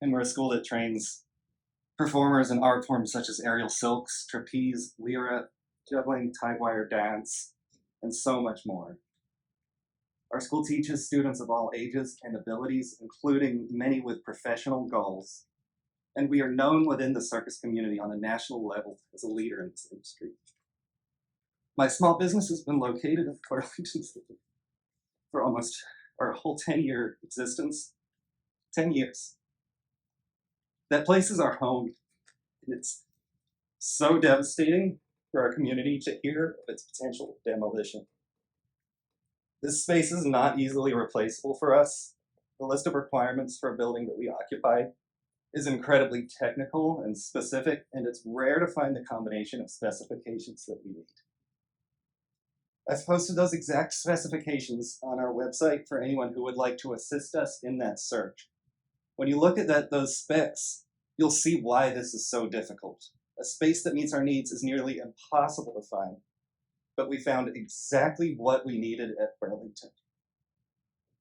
and we're a school that trains performers in art forms such as aerial silks, trapeze, lyra, juggling, tie wire dance, and so much more. Our school teaches students of all ages and abilities, including many with professional goals, and we are known within the circus community on a national level as a leader in this industry. My small business has been located in Burlington for almost our whole 10-year existence. 10 years. That place is our home, and it's so devastating for our community to hear of its potential demolition. This space is not easily replaceable for us. The list of requirements for a building that we occupy is incredibly technical and specific, and it's rare to find the combination of specifications that we need. I've posted those exact specifications on our website for anyone who would like to assist us in that search. When you look at those specs, you'll see why this is so difficult. A space that meets our needs is nearly impossible to find, but we found exactly what we needed at Burlington.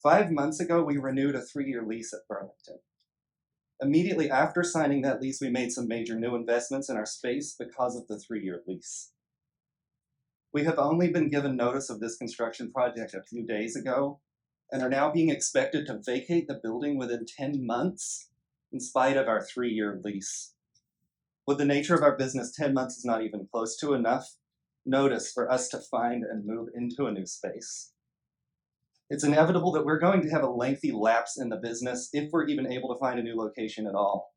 5 months ago, we renewed a 3-year lease at Burlington. Immediately after signing that lease, we made some major new investments in our space because of the 3-year lease. We have only been given notice of this construction project a few days ago and are now being expected to vacate the building within 10 months in spite of our 3-year lease. With the nature of our business, 10 months is not even close to enough notice for us to find and move into a new space. It's inevitable that we're going to have a lengthy lapse in the business if we're even able to find a new location at all.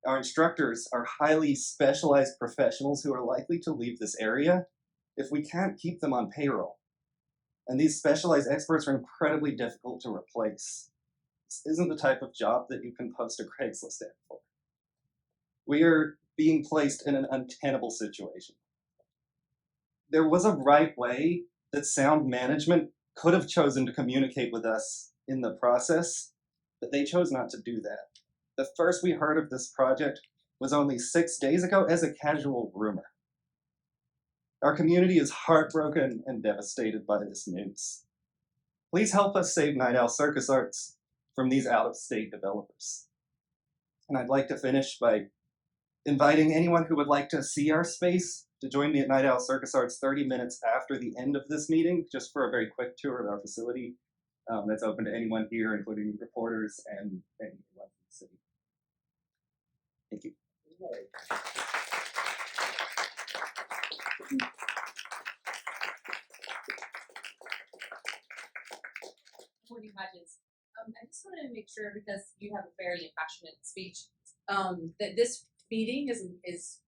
Our instructors are highly specialized professionals who are likely to leave this area if we can't keep them on payroll. And these specialized experts are incredibly difficult to replace. This isn't the type of job that you can post a Craigslist ad for. We are being placed in an untenable situation. There was a right way that sound management could have chosen to communicate with us in the process, but they chose not to do that. The first we heard of this project was only 6 days ago as a casual rumor. Our community is heartbroken and devastated by this news. Please help us save Night Owl Circus Arts from these out-of-state developers. And I'd like to finish by inviting anyone who would like to see our space to join me at Night Owl Circus Arts 30 minutes after the end of this meeting, just for a very quick tour of our facility that's open to anyone here, including reporters and anyone from the city. Thank you. Morning, Hodges. I just wanted to make sure, because you have a very impassionate speech, that this meeting is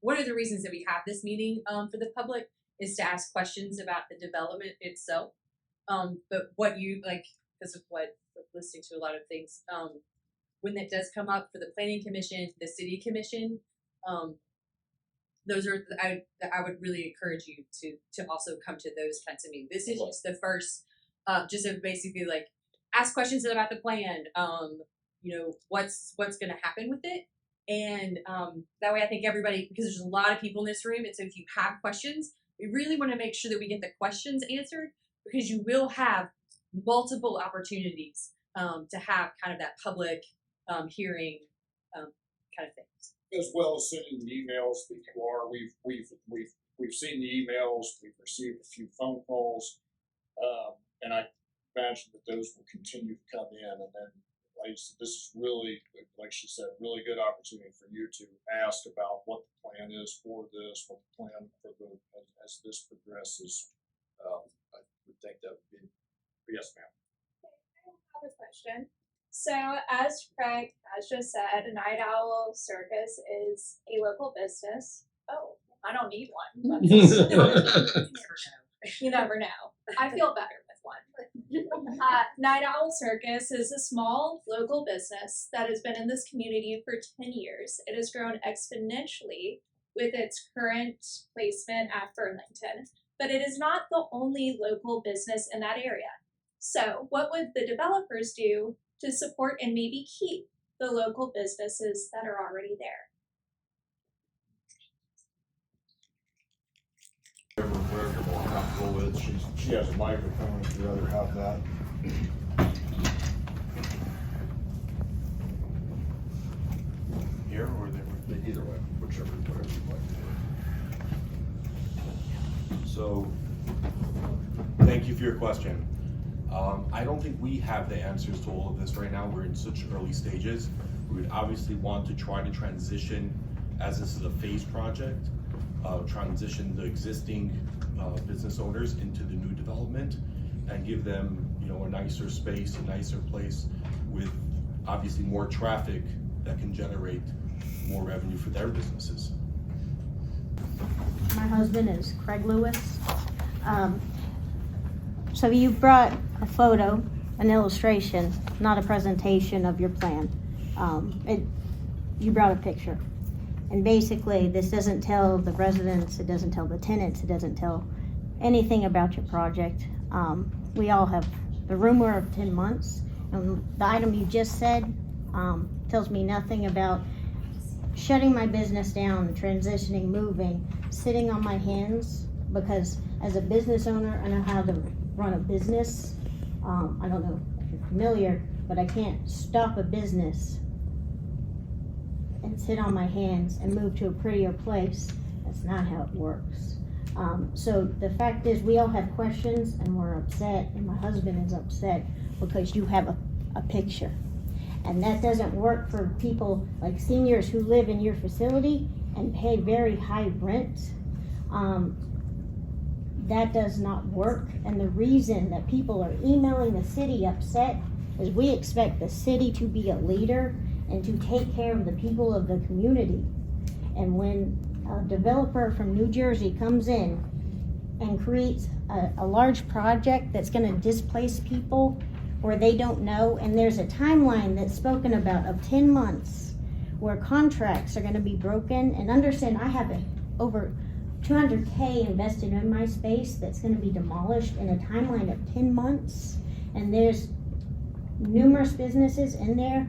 one of the reasons that we have this meeting for the public is to ask questions about the development itself. But what you like, because of what listening to a lot of things, when that does come up for the planning commission, the city commission, those are I would really encourage you to also come to those kinds of meetings. This is just the first, just to basically like ask questions about the plan. You know, what's going to happen with it, and that way I think everybody, because there's a lot of people in this room, and so if you have questions, we really want to make sure that we get the questions answered, because you will have multiple opportunities to have kind of that public hearing kind of things. As well as sending the emails that you are. We've seen the emails. We've received a few phone calls, and I imagine that those will continue to come in. And then, like, this is really, like she said, really good opportunity for you to ask about what the plan is for this, what the plan for the as this progresses. I would think that would be yes, ma'am. Okay, I have a question. So, as Craig has just said, Night Owl Circus is a local business. Oh, I don't need one. But you never know. I feel better with one. Night Owl Circus is a small local business that has been in this community for 10 years. It has grown exponentially with its current placement at Burlington, but it is not the only local business in that area. So, what would the developers do to support and maybe keep the local businesses that are already there? Whatever you're more comfortable with. She has a microphone if you'd rather have that. Either way, whatever you'd like to do. So, thank you for your question. I don't think we have the answers to all of this right now. We're in such early stages. We would obviously want to try to transition, as this is a phased project, transition the existing business owners into the new development and give them, you know, a nicer space, a nicer place with obviously more traffic that can generate more revenue for their businesses. My husband is Craig Lewis. So you brought a photo, an illustration, not a presentation of your plan. You brought a picture. And basically, this doesn't tell the residents, it doesn't tell the tenants, it doesn't tell anything about your project. We all have the rumor of 10 months. And the item you just said tells me nothing about shutting my business down, transitioning, moving, sitting on my hands, because as a business owner, I know how to run a business. I don't know if you're familiar, but I can't stop a business and sit on my hands and move to a prettier place. That's not how it works. So the fact is, we all have questions and we're upset, and my husband is upset because you have a picture. And that doesn't work for people like seniors who live in your facility and pay very high rent. That does not work. And the reason that people are emailing the city upset is we expect the city to be a leader and to take care of the people of the community. And when a developer from New Jersey comes in and creates a large project that's gonna displace people where they don't know, and there's a timeline that's spoken about of 10 months where contracts are gonna be broken, and understand I have over 200K invested in my space that's gonna be demolished in a timeline of 10 months, and there's numerous businesses in there,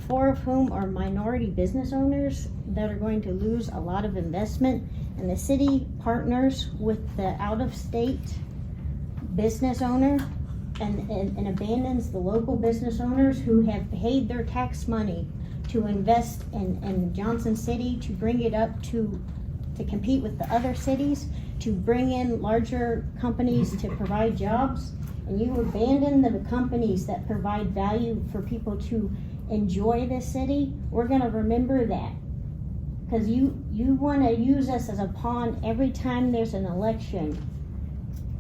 4 of whom are minority business owners that are going to lose a lot of investment, and the city partners with the out-of-state business owner and abandons the local business owners who have paid their tax money to invest in Johnson City, to bring it up to compete with the other cities, to bring in larger companies to provide jobs, and you abandon the companies that provide value for people to enjoy this city. We're gonna remember that, because you wanna use us as a pawn every time there's an election,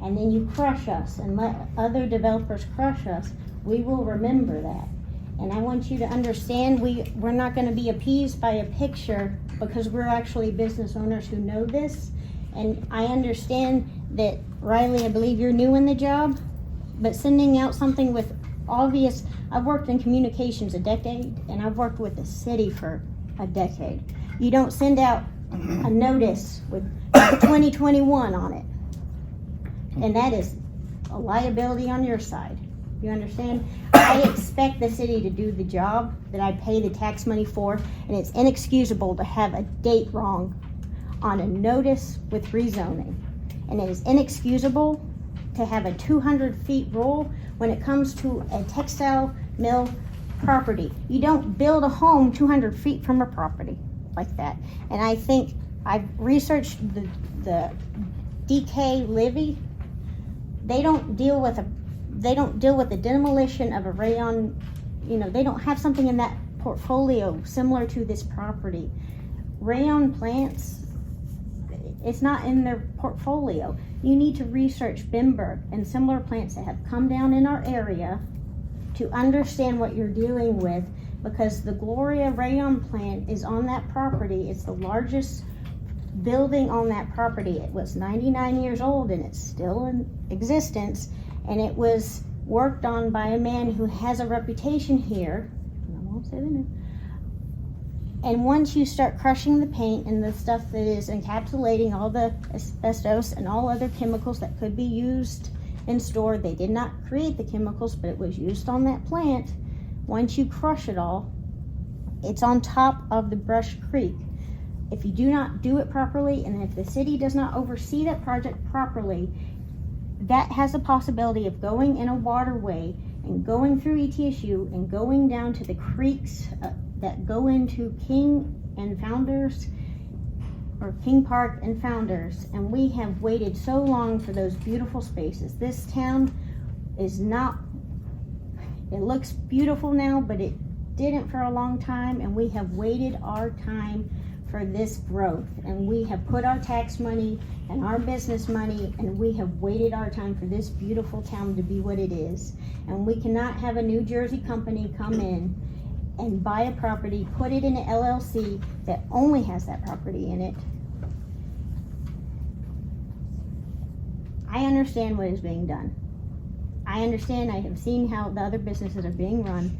and then you crush us and let other developers crush us. We will remember that. And I want you to understand, we're not gonna be appeased by a picture, because we're actually business owners who know this. And I understand that, Riley, I believe you're new in the job, but sending out something with obvious, I've worked in communications a decade, and I've worked with the city for a decade. You don't send out a notice with 2021 on it. And that is a liability on your side. You understand? I expect the city to do the job that I pay the tax money for, and it's inexcusable to have a date wrong on a notice with rezoning. And it is inexcusable to have a 200 feet rule when it comes to a textile mill property. You don't build a home 200 feet from a property like that. And I think I've researched the DK levy. They don't deal with the demolition of a rayon. You know, they don't have something in that portfolio similar to this property. Rayon plants, it's not in their portfolio. You need to research Bimberg and similar plants that have come down in our area to understand what you're dealing with, because the Gloria Rayon plant is on that property. It's the largest building on that property. It was 99 years old and it's still in existence, and it was worked on by a man who has a reputation here. I won't say the name. And once you start crushing the paint and the stuff that is encapsulating all the asbestos and all other chemicals that could be used and stored, they did not create the chemicals, but it was used on that plant. Once you crush it all, it's on top of the Brush Creek. If you do not do it properly, and if the city does not oversee that project properly, that has a possibility of going in a waterway and going through ETSU and going down to the creeks that go into King and Founders, or King Park and Founders, and we have waited so long for those beautiful spaces. This town is not, it looks beautiful now, but it didn't for a long time, and we have waited our time for this growth, and we have put our tax money and our business money, and we have waited our time for this beautiful town to be what it is. And we cannot have a New Jersey company come in and buy a property, put it in an LLC that only has that property in it. I understand what is being done. I understand, I have seen how the other businesses are being run,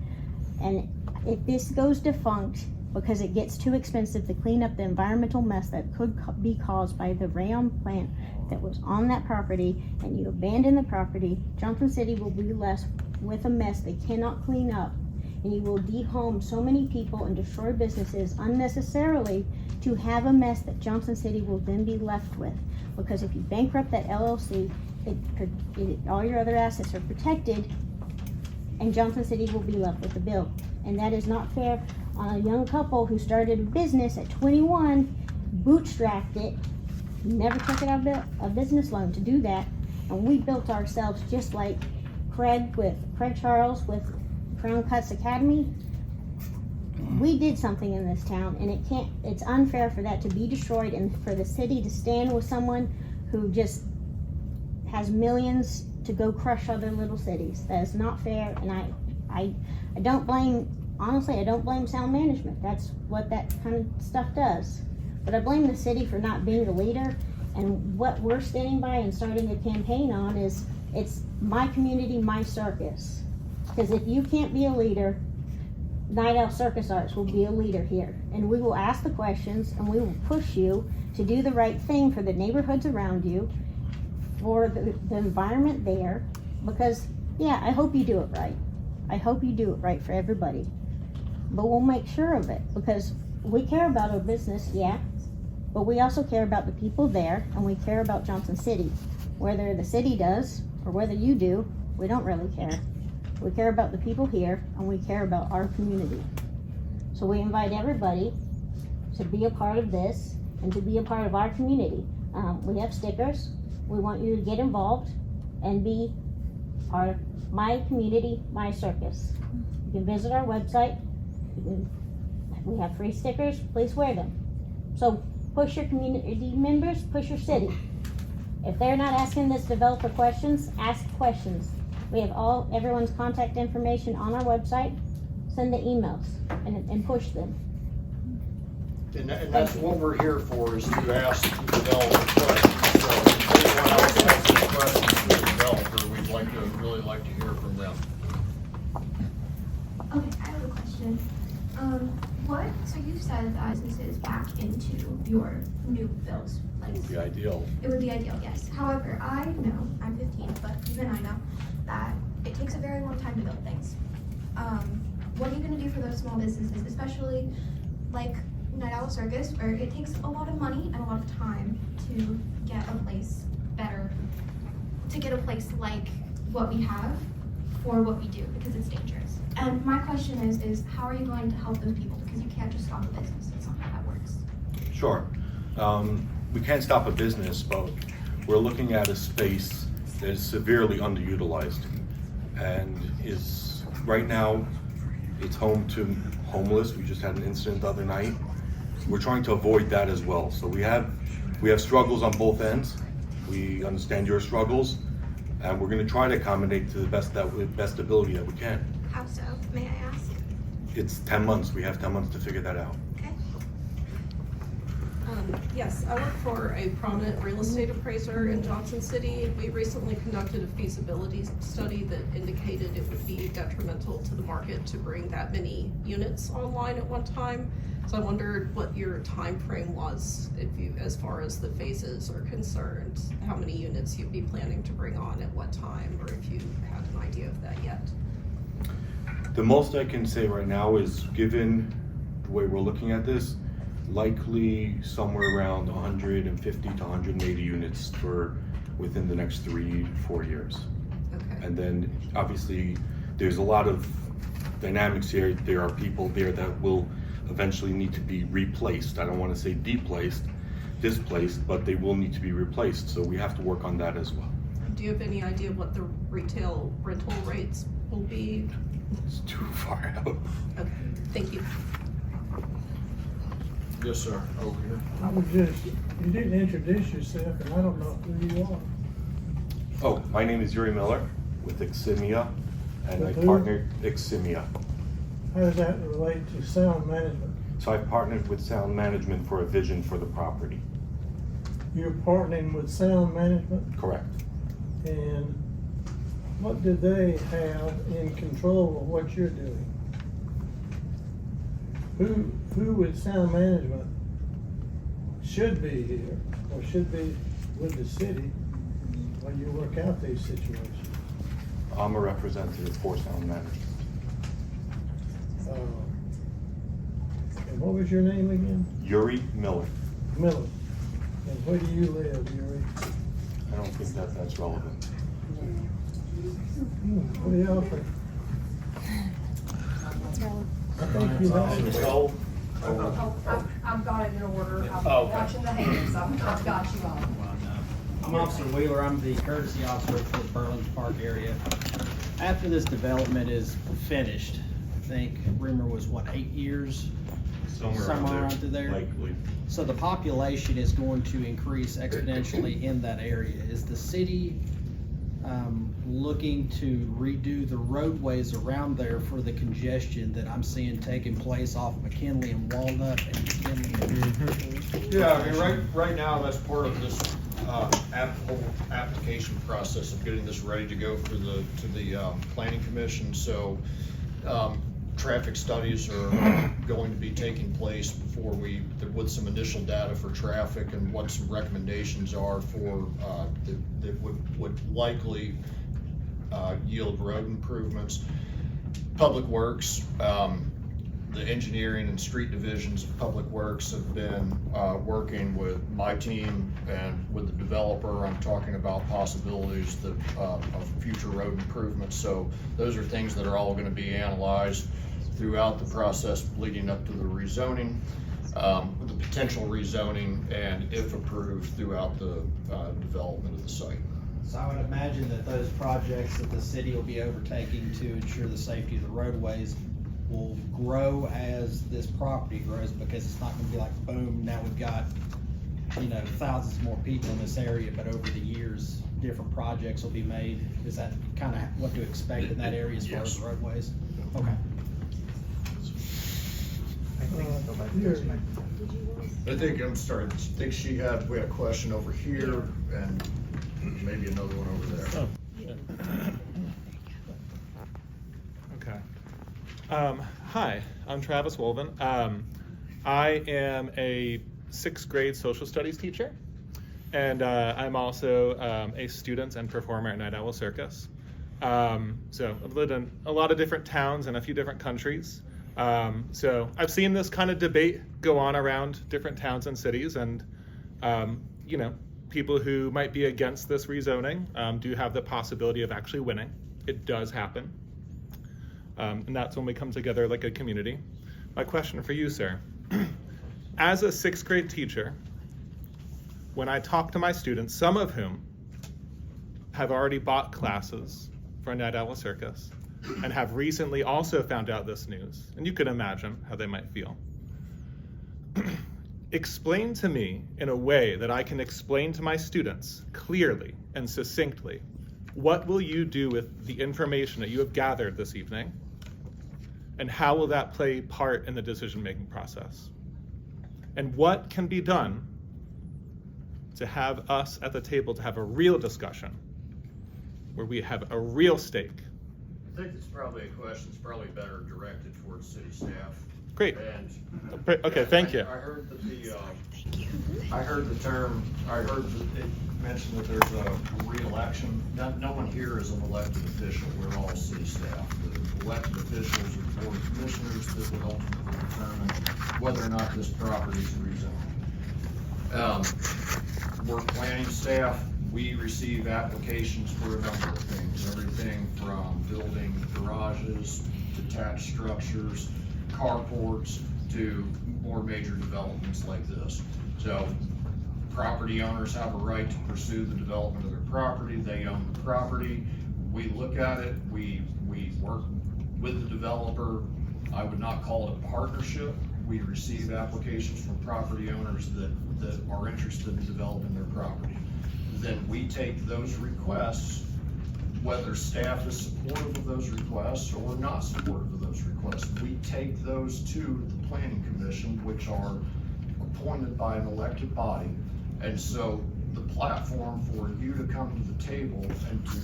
and if this goes defunct because it gets too expensive to clean up the environmental mess that could be caused by the rayon plant that was on that property, and you abandon the property, Johnson City will be left with a mess they cannot clean up, and you will dehome so many people and destroy businesses unnecessarily to have a mess that Johnson City will then be left with. Because if you bankrupt that LLC, all your other assets are protected, and Johnson City will be left with the bill. And that is not fair on a young couple who started a business at 21, bootstrapped it, never took out a business loan to do that, and we built ourselves just like Craig Charles with Crown Cuts Academy. We did something in this town, and it's unfair for that to be destroyed and for the city to stand with someone who just has millions to go crush other little cities. That is not fair, and I don't blame, honestly, I don't blame sound management. That's what that kind of stuff does. But I blame the city for not being the leader, and what we're standing by and starting a campaign on is, it's my community, my circus. Because if you can't be a leader, Night Owl Circus Arts will be a leader here, and we will ask the questions, and we will push you to do the right thing for the neighborhoods around you, for the environment there, because yeah, I hope you do it right. I hope you do it right for everybody, but we'll make sure of it, because we care about our business, yeah, but we also care about the people there, and we care about Johnson City. Whether the city does or whether you do, we don't really care. We care about the people here, and we care about our community. So we invite everybody to be a part of this and to be a part of our community. We have stickers. We want you to get involved and be part of my community, my circus. You can visit our website. We have free stickers. Please wear them. So push your community members, push your city. If they're not asking this developer questions, ask questions. We have everyone's contact information on our website. Send the emails and push them. And that's what we're here for, is to ask the developer questions. So if anyone else has any questions for the developer, we'd really like to hear from them. Okay, I have a question. So you said that businesses back into your new builds, like It would be ideal. it would be ideal, yes. However, I know, I'm 15, but even I know that it takes a very long time to build things. What are you gonna do for those small businesses, especially like Night Owl Circus, where it takes a lot of money and a lot of time to get a place better, to get a place like what we have for what we do, because it's dangerous. And my question is how are you going to help those people? Because you can't just stop a business, that's not how that works. Sure. We can't stop a business, but we're looking at a space that is severely underutilized, and is right now it's home to homeless. We just had an incident the other night. We're trying to avoid that as well. So we have struggles on both ends. We understand your struggles, and we're going to try to accommodate to the best ability that we can. How so, may I ask? It's 10 months. We have 10 months to figure that out. Okay. Yes, I work for a prominent real estate appraiser in Johnson City. We recently conducted a feasibility study that indicated it would be detrimental to the market to bring that many units online at one time. So I wondered what your time frame was, as far as the phases are concerned, how many units you'd be planning to bring on at what time, or if you had an idea of that yet. The most I can say right now is, given the way we're looking at this, likely somewhere around 150 to 180 units for within the next 3-4 years. Okay. And then obviously there's a lot of dynamics here. There are people there that will eventually need to be replaced. I don't want to say displaced, but they will need to be replaced. So we have to work on that as well. Do you have any idea what the retail rental rates will be? It's too far out. Okay, thank you. Yes, sir, over here. You didn't introduce yourself, and I don't know who you are. Oh, my name is Yuri Miller with Eximia, and I With who? partnered Eximia. How does that relate to sound management? So I partnered with Sound Management for a vision for the property. You're partnering with sound management, Correct. and what do they have in control of what you're doing? Who with sound management should be here, or should be with the city when you work out these situations? I'm a representative for Sound Management. And what was your name again? Yuri Miller. Miller. And where do you live, Yuri? I don't think that's relevant. What do y'all think? I think you know. I've got it in order. I'm Oh, okay. watching the hands. I've got you all. I'm Officer Wheeler. I'm the courtesy officer for the Burlington Park area. After this development is finished, I think rumor was 8 years? Somewhere around through there. Likely. So the population is going to increase exponentially in that area. Is the city looking to redo the roadways around there for the congestion that I'm seeing taking place off McKinley and Walnut and McKinley and Yeah, I mean, right now, that's part of this, whole application process of getting this ready to go to the planning commission, so, traffic studies are going to be taking place before with some initial data for traffic and what some recommendations are for, that would likely, yield road improvements. Public Works, the engineering and street divisions of Public Works have been working with my team and with the developer on talking about possibilities of future road improvements. So those are things that are all going to be analyzed throughout the process leading up to the rezoning, the potential rezoning, and if approved, throughout the development of the site. So I would imagine that those projects that the city will be overtaking to ensure the safety of the roadways will grow as this property grows, because it's not gonna be like, boom, now we've got, thousands more people in this area, but over the years, different projects will be made. Is that kind of what to expect in that area as far as roadways? Okay. I think we had a question over here and maybe another one over there. Okay. Hi, I'm Travis Wolven. I am a 6th grade social studies teacher, and I'm also a student and performer at Night Owl Circus. So I've lived in a lot of different towns and a few different countries. So I've seen this kind of debate go on around different towns and cities, and people who might be against this rezoning do have the possibility of actually winning. It does happen. And that's when we come together like a community. My question for you, sir, as a 6th grade teacher, when I talk to my students, some of whom have already bought classes for Night Owl Circus and have recently also found out this news, and you can imagine how they might feel. Explain to me in a way that I can explain to my students clearly and succinctly, what will you do with the information that you have gathered this evening, and how will that play part in the decision-making process? And what can be done to have us at the table to have a real discussion where we have a real stake? I think it's probably a question that's probably better directed towards city staff. Great. And Okay, thank you. I heard that I heard that it mentioned that there's a re-election. No one here is an elected official. We're all city staff. The elected officials are the board of commissioners that would ultimately determine whether or not this property is rezoned. We're planning staff. We receive applications for a number of things, everything from building garages, detached structures, carports, to more major developments like this. So property owners have a right to pursue the development of their property. They own the property. We look at it, we work with the developer. I would not call it a partnership. We receive applications from property owners that are interested in developing their property. Then we take those requests, whether staff is supportive of those requests or not supportive of those requests, we take those to the planning commission, which are appointed by an elected body. And so the platform for you to come to the table and to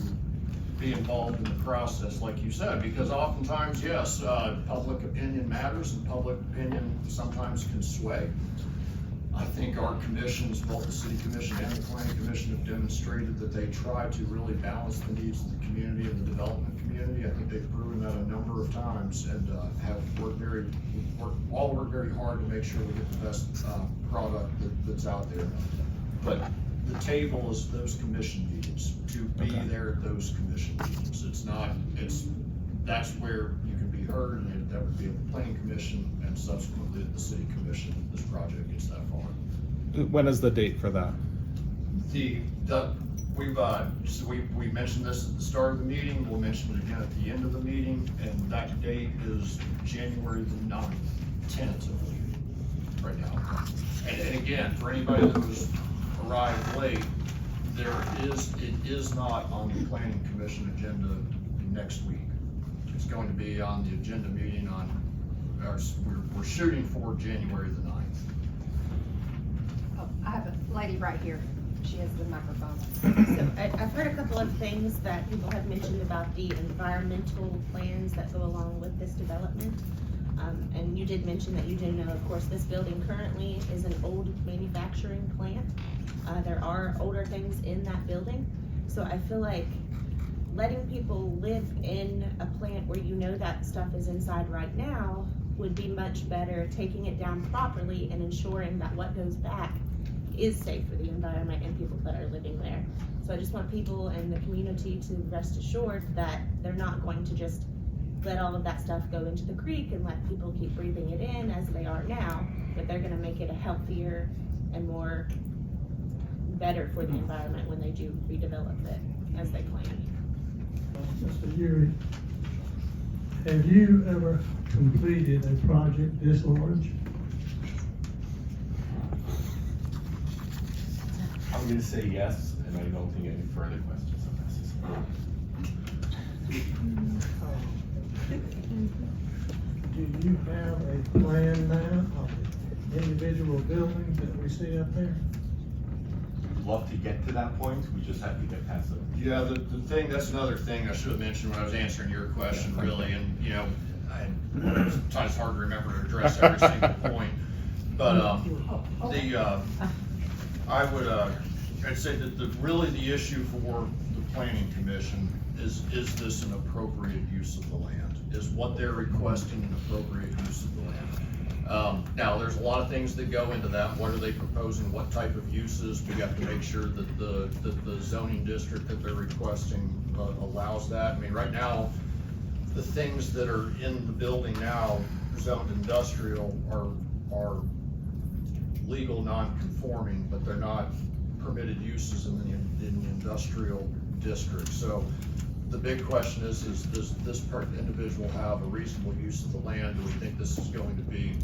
be involved in the process, like you said, because oftentimes, yes, public opinion matters and public opinion sometimes can sway. I think our commissions, both the city commission and the planning commission, have demonstrated that they try to really balance the needs of the community and the development community. I think they've proven that a number of times and have worked very hard to make sure we get the best product that's out there. But the table is those commission meetings, to be there at those commission meetings. That's where you can be heard, and that would be at the planning commission and subsequently at the city commission if this project gets that far. When is the date for that? We mentioned this at the start of the meeting, we'll mention it again at the end of the meeting, and that date is January the 9th, tentatively, right now. And again, for anybody that was arrived late, it is not on the planning commission agenda next week. It's going to be on the agenda meeting we're shooting for January the 9th. Oh, I have a lady right here. She has the microphone. So I've heard a couple of things that people have mentioned about the environmental plans that go along with this development. And you did mention that you didn't know, of course, this building currently is an old manufacturing plant. There are older things in that building. So I feel like letting people live in a plant where you know that stuff is inside right now would be much better, taking it down properly and ensuring that what goes back is safe for the environment and people that are living there. So I just want people in the community to rest assured that they're not going to just let all of that stuff go into the creek and let people keep breathing it in as they are now, but they're gonna make it a healthier and more better for the environment when they do redevelop it as they plan. Mr. Yuri, have you ever completed a project this large? I'm gonna say yes, and I don't think any further questions are necessary. Do you have a plan now of individual buildings that we see up there? We'd love to get to that point, we just have to get past it. Yeah, that's another thing I should have mentioned when I was answering your question, really, and, sometimes it's hard to remember to address every single point. But, I'd say that really the issue for the planning commission is this an appropriate use of the land? Is what they're requesting an appropriate use of the land? Now, there's a lot of things that go into that. What are they proposing? What type of uses? We have to make sure that the zoning district that they're requesting allows that. I mean, right now, the things that are in the building now, zoned industrial, are legal non-conforming, but they're not permitted uses in the industrial district. So the big question is does this individual have a reasonable use of the land? Do we think this is going to be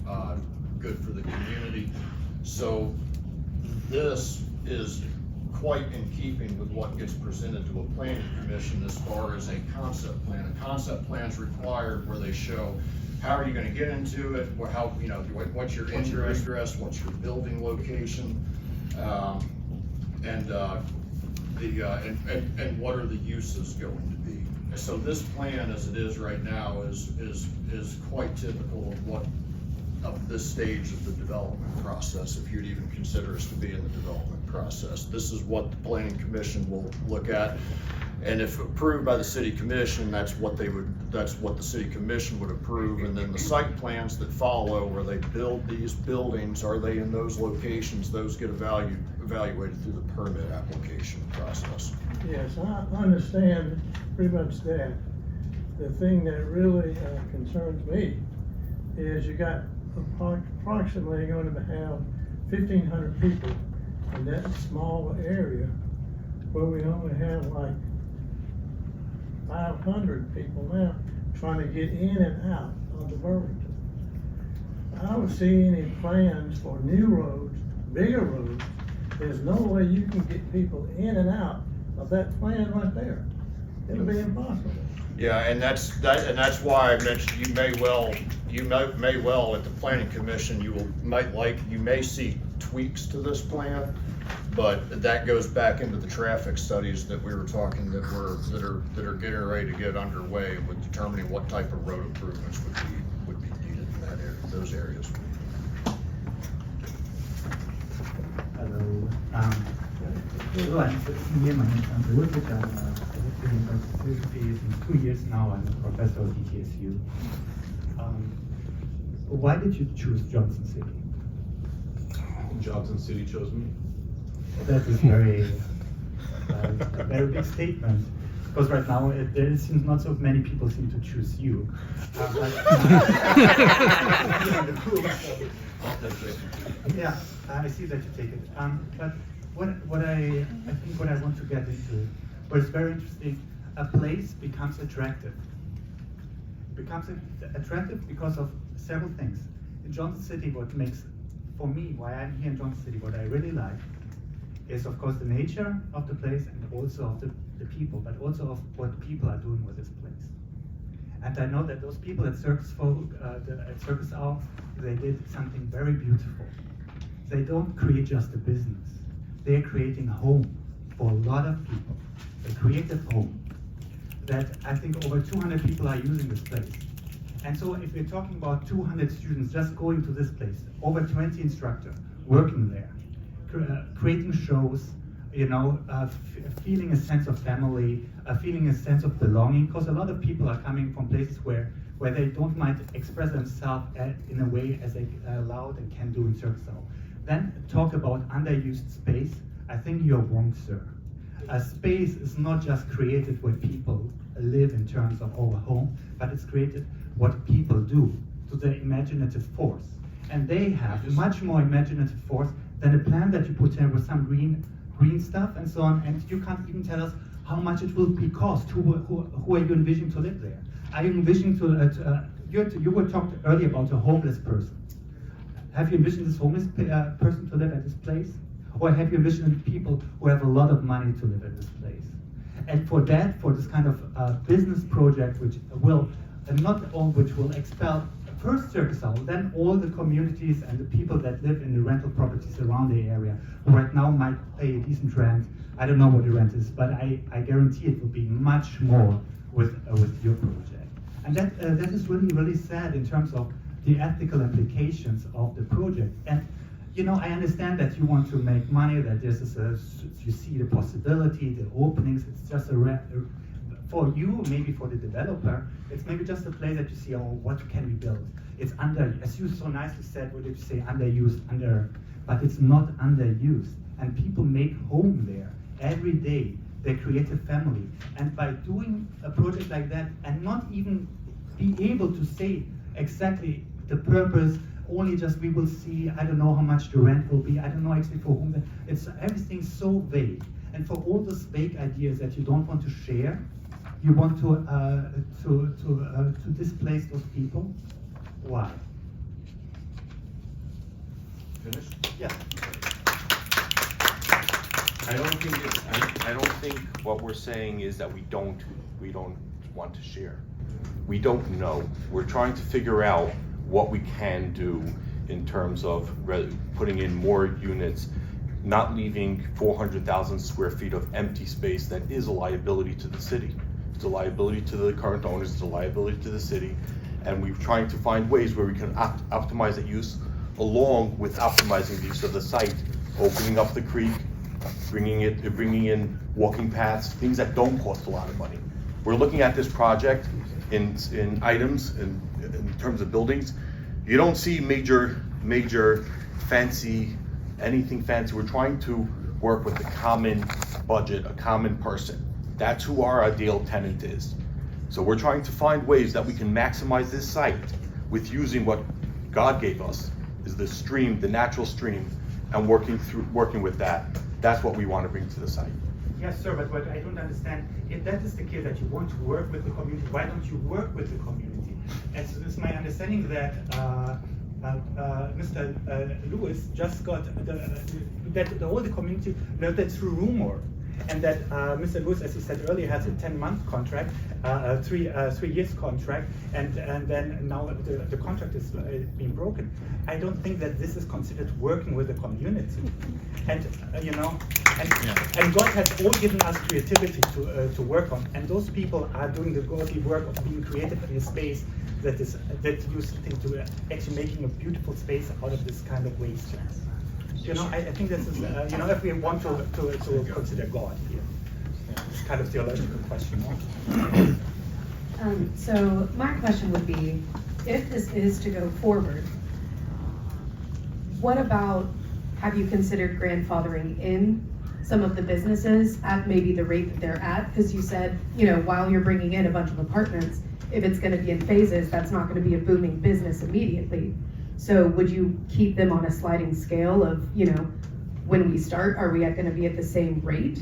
good for the community? So this is quite in keeping with what gets presented to a planning commission as far as a concept plan. A concept plan is required where they show how are you going to get into it, or how, what's your interest, what's your building location, and what are the uses going to be. So this plan, as it is right now, is quite typical of this stage of the development process, if you'd even consider us to be in the development process. This is what the planning commission will look at, and if approved by the city commission, that's what the city commission would approve. And then the site plans that follow, where they build these buildings, are they in those locations? Those get evaluated through the permit application process. Yes, I understand pretty much that. The thing that really concerns me is you got approximately going to have 1,500 people in that small area, where we only have like 500 people now trying to get in and out of the Burlington. I don't see any plans for new roads, bigger roads. There's no way you can get people in and out of that plan right there. It'll be impossible. Yeah, and that's why I mentioned you may well at the planning commission, you may see tweaks to this plan, but that goes back into the traffic studies that we were talking that are getting ready to get underway with determining what type of road improvements would be needed in that area, those areas. Hello. Hello, I'm here. My name is Andrew Woodbridge. I've been in philosophy since 2 years now. I'm a professor at ETSU. Why did you choose Johnson City? Johnson City chose me. That is a very big statement. Because right now there seems not so many people seem to choose you. Yeah, I see that you take it. But what I think what I want to get into, what is very interesting, a place becomes attractive. It becomes attractive because of several things. In Johnson City, what makes, for me, why I'm here in Johnson City, what I really like is of course the nature of the place and also of the people, but also of what people are doing with this place. And I know that those people at Circus Owl, they did something very beautiful. They don't create just a business. They're creating a home for a lot of people, a creative home that I think over 200 people are using this place. And so if we're talking about 200 students just going to this place, over 20 instructors working there, creating shows, feeling a sense of family, feeling a sense of belonging, because a lot of people are coming from places where they don't might express themselves in a way as they are allowed and can do in Circus Owl. Then talk about underused space. I think you're wrong, sir. A space is not just created where people live in terms of our home, but it's created what people do to the imaginative force. And they have much more imaginative force than a plan that you put in with some green stuff and so on, and you can't even tell us how much it will be cost. Who are you envisioning to live there? Are you envisioning you were talking earlier about a homeless person. Have you envisioned this homeless person to live at this place? Or have you envisioned people who have a lot of money to live at this place? And for this kind of business project, which will expel first Circus Owl, then all the communities and the people that live in the rental properties around the area, who right now might pay a decent rent. I don't know what the rent is, but I guarantee it will be much more with your project. And that is really, really sad in terms of the ethical implications of the project. And I understand that you want to make money, that you see the possibility, the openings. It's just for you, maybe for the developer, it's maybe just a place that you see, oh, what can we build? It's as you so nicely said, what did you say, underused, but it's not underused. And people make home there every day. They create a family. And by doing a project like that and not even be able to say exactly the purpose, only just we will see, I don't know how much the rent will be, I don't know actually for whom, everything's so vague. And for all those vague ideas that you don't want to share, you want to displace those people. Why? Finished? Yeah. I don't think what we're saying is that we don't want to share. We don't know. We're trying to figure out what we can do in terms of putting in more units, not leaving 400,000 square feet of empty space that is a liability to the city. It's a liability to the current owners, it's a liability to the city, and we're trying to find ways where we can optimize that use along with optimizing the use of the site, opening up the creek, bringing in walking paths, things that don't cost a lot of money. We're looking at this project in items, in terms of buildings. You don't see major fancy, anything fancy. We're trying to work with a common budget, a common person. That's who our ideal tenant is. So we're trying to find ways that we can maximize this site with using what God gave us, is the stream, the natural stream, and working with that. That's what we want to bring to the site. Yes, sir, but what I don't understand, if that is the case that you want to work with the community, why don't you work with the community? And so it's my understanding that Mr. Lewis just got that all the community know that through rumor, and that Mr. Lewis, as he said earlier, has a 10-month contract, 3 years contract, and then now the contract is being broken. I don't think that this is considered working with the community, and you know, and God has all given us creativity to work on, and those people are doing the godly work of being creative in a space that you think to actually making a beautiful space out of this kind of waste. You know, I think this is, you know, if we want to consider God here, it's kind of theological question. So my question would be, if this is to go forward, what about, have you considered grandfathering in some of the businesses at maybe the rate that they're at? Because you said, you know, while you're bringing in a bunch of apartments, if it's going to be in phases, that's not going to be a booming business immediately. So would you keep them on a sliding scale of, you know, when we start, are we going to be at the same rate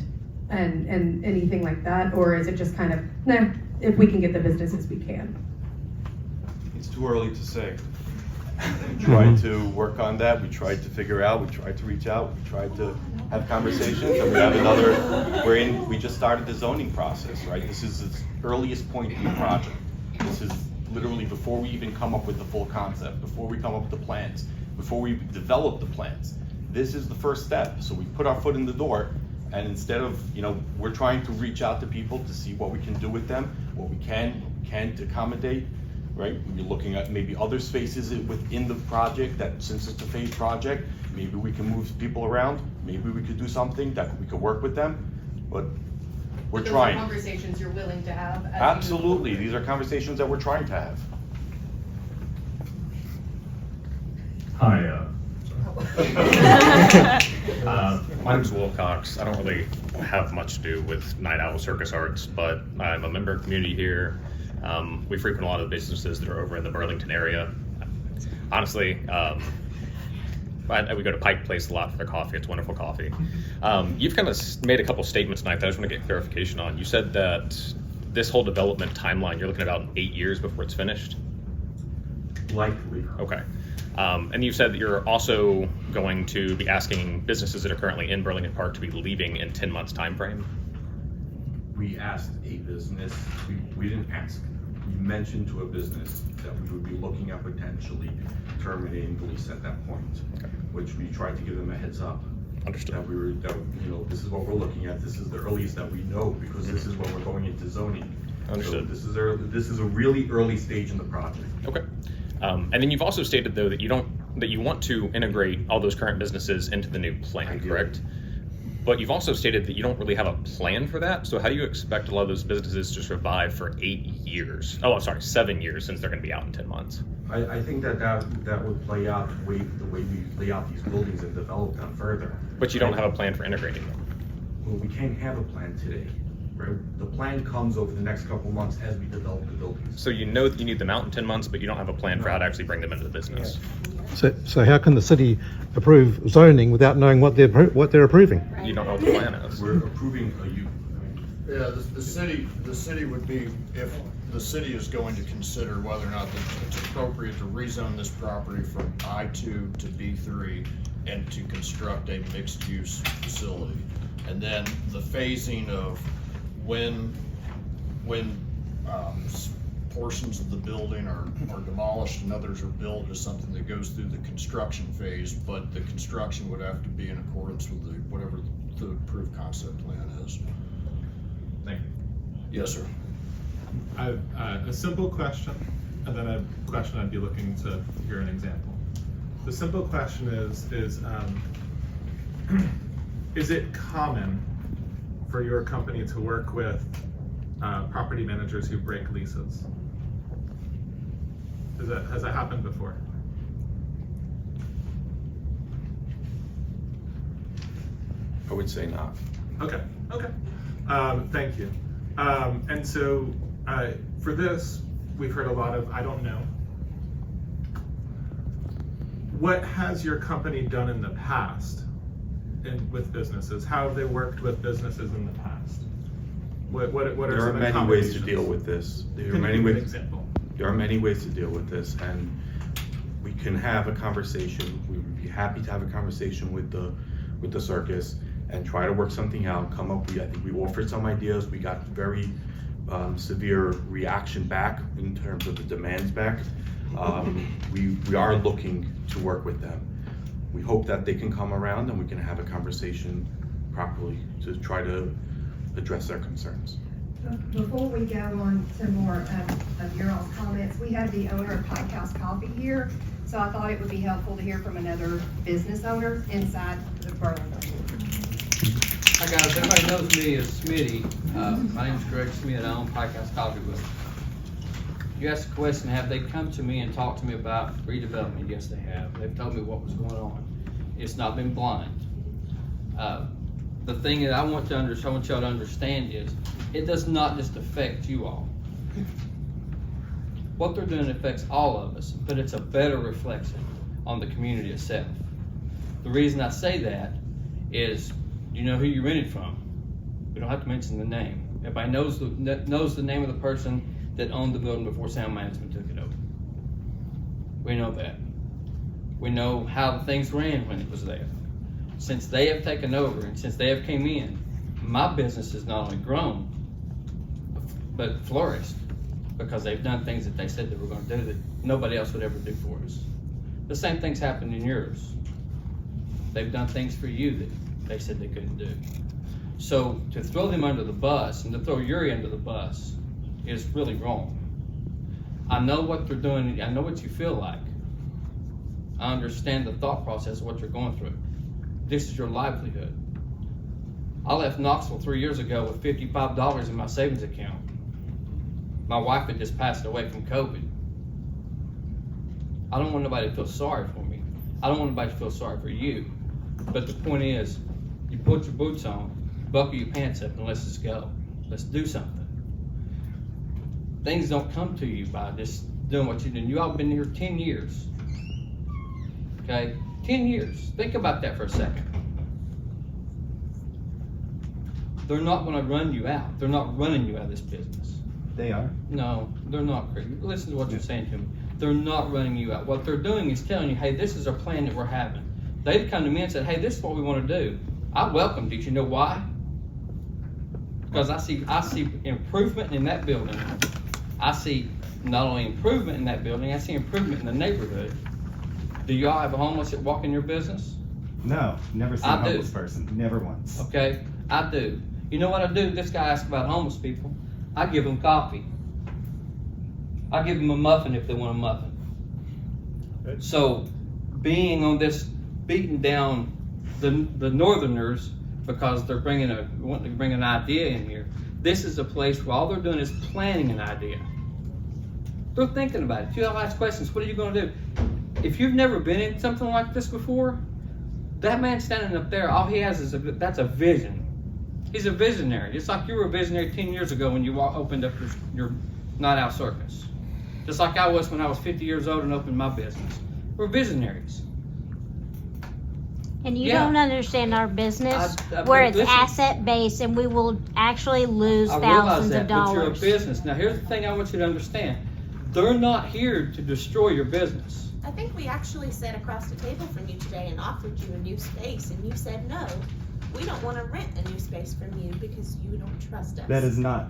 and anything like that? Or is it just kind of, nah, if we can get the businesses, we can? It's too early to say. We tried to work on that. We tried to figure out. We tried to reach out. We tried to have conversations. And we have another. We just started the zoning process, right? This is the earliest point in the project. This is literally before we even come up with the full concept, before we come up with the plans, before we develop the plans. This is the first step. So we put our foot in the door, and instead of, you know, we're trying to reach out to people to see what we can do with them, what we can to accommodate. Right? We're looking at maybe other spaces within the project that, since it's a phase project, maybe we can move people around. Maybe we could do something that we could work with them, but we're trying. Those are conversations you're willing to have. Absolutely, these are conversations that we're trying to have. Hi. My name's Wilcox. I don't really have much to do with Night Owl Circus Arts, but I'm a member of the community here. We frequent a lot of the businesses that are over in the Burlington area. Honestly, we go to Pike Place a lot for their coffee. It's wonderful coffee. You've kind of made a couple statements tonight that I just want to get clarification on. You said that this whole development timeline, you're looking at about 8 years before it's finished? Likely. Okay. And you said that you're also going to be asking businesses that are currently in Burlington Park to be leaving in 10 months time frame? We asked a business, we didn't ask, we mentioned to a business that we would be looking at potentially terminating the lease at that point, okay. Which we tried to give them a heads up. Understood. That you know, this is what we're looking at, this is the earliest that we know, because this is when we're going into zoning. Understood. So this is a really early stage in the project. Okay. And then you've also stated though that you want to integrate all those current businesses into the new plan, correct? But you've also stated that you don't really have a plan for that. So how do you expect a lot of those businesses to survive for 8 years? Oh, I'm sorry, 7 years, since they're going to be out in 10 months. I think that would play out the way we lay out these buildings and develop them further. But you don't have a plan for integrating them. Well, we can't have a plan today, right? The plan comes over the next couple months as we develop the buildings. So you know that you need them out in 10 months, but you don't have a plan for how to actually bring them into the business. So how can the city approve zoning without knowing what they're approving? You don't know what the plan is. We're approving Yeah, the city would be, if the city is going to consider whether or not it's appropriate to rezone this property from I-2 to B3 and to construct a mixed-use facility. And then the phasing of when portions of the building are demolished and others are built is something that goes through the construction phase, but the construction would have to be in accordance with whatever the approved concept plan is. Thank you. Yes, sir. I have a simple question, and then a question I'd be looking to hear an example. The simple question is it common for your company to work with property managers who break leases? Has that happened before? I would say not. Okay. Thank you. And so for this, we've heard a lot of, I don't know. what has your company done in the past with businesses? How have they worked with businesses in the past? What are There are some many ways to deal accommodations? with this. There are Can you many give an ways. example? There are many ways to deal with this, and we can have a conversation. We would be happy to have a conversation with the circus and try to work something out. Come up. I think we offered some ideas. We got very severe reaction back in terms of the demands back. We are looking to work with them. We hope that they can come around and we can have a conversation properly to try to address their concerns. Before we go on to more of your all's comments, we have the owner of Pike House Coffee here, so I thought it would be helpful to hear from another business owner inside the Burlington. Hi guys, everybody knows me as Smitty. My name's Greg Smith. I own Pike House Coffee with. You asked the question, have they come to me and talked to me about redevelopment? Yes, they have. They've told me what was going on. It's not been blind. The thing that I want y'all to understand is, it does not just affect you all. What they're doing affects all of us, but it's a better reflection on the community itself. The reason I say that is, you know who you rented from. We don't have to mention the name. Everybody knows the name of the person that owned the building before Sound Management took it over. We know that. We know how the things ran when it was there. Since they have taken over and since they have came in, my business has not only grown, but flourished, because they've done things that they said they were going to do that nobody else would ever do for us. The same thing's happened in yours. They've done things for you that they said they couldn't do. So to throw them under the bus and to throw Yuri under the bus is really wrong. I know what they're doing. I know what you feel like. I understand the thought process of what you're going through. This is your livelihood. I left Knoxville 3 years ago with $55 in my savings account. My wife had just passed away from COVID. I don't want nobody to feel sorry for me. I don't want nobody to feel sorry for you. But the point is, you put your boots on, buckle your pants up, and let's just go. Let's do something. Things don't come to you by just doing what you're doing. You all been here 10 years. Okay? 10 years. Think about that for a second. They're not going to run you out. They're not running you out of this business. They are. No, they're not, Craig. Listen to what you're saying to me. They're not running you out. What they're doing is telling you, hey, this is our plan that we're having. They've come to me and said, hey, this is what we want to do. I welcomed it. You know why? Because I see improvement in that building. I see not only improvement in that building, I see improvement in the neighborhood. Do y'all have a homeless that walk in your business? No, never seen a homeless person. Never once. Okay, I do. You know what I do? This guy asked about homeless people. I give them coffee. I give them a muffin if they want a muffin. So, being on this, beating down the Northerners because they're wanting to bring an idea in here. This is a place where all they're doing is planning an idea. They're thinking about it. If you all ask questions, what are you going to do? If you've never been in something like this before, that man standing up there, all he has is that's a vision. He's a visionary. It's like you were a visionary 10 years ago when you opened up your Night Owl Circus. Just like I was when I was 50 years old and opened my business. We're visionaries. And you don't understand our business, where it's asset-based, and we will actually lose thousands of dollars. But you're a business. Now, here's the thing I want you to understand. They're not here to destroy your business. I think we actually sat across the table from you today and offered you a new space, and you said no. We don't want to rent a new space from you because you don't trust us. That is not.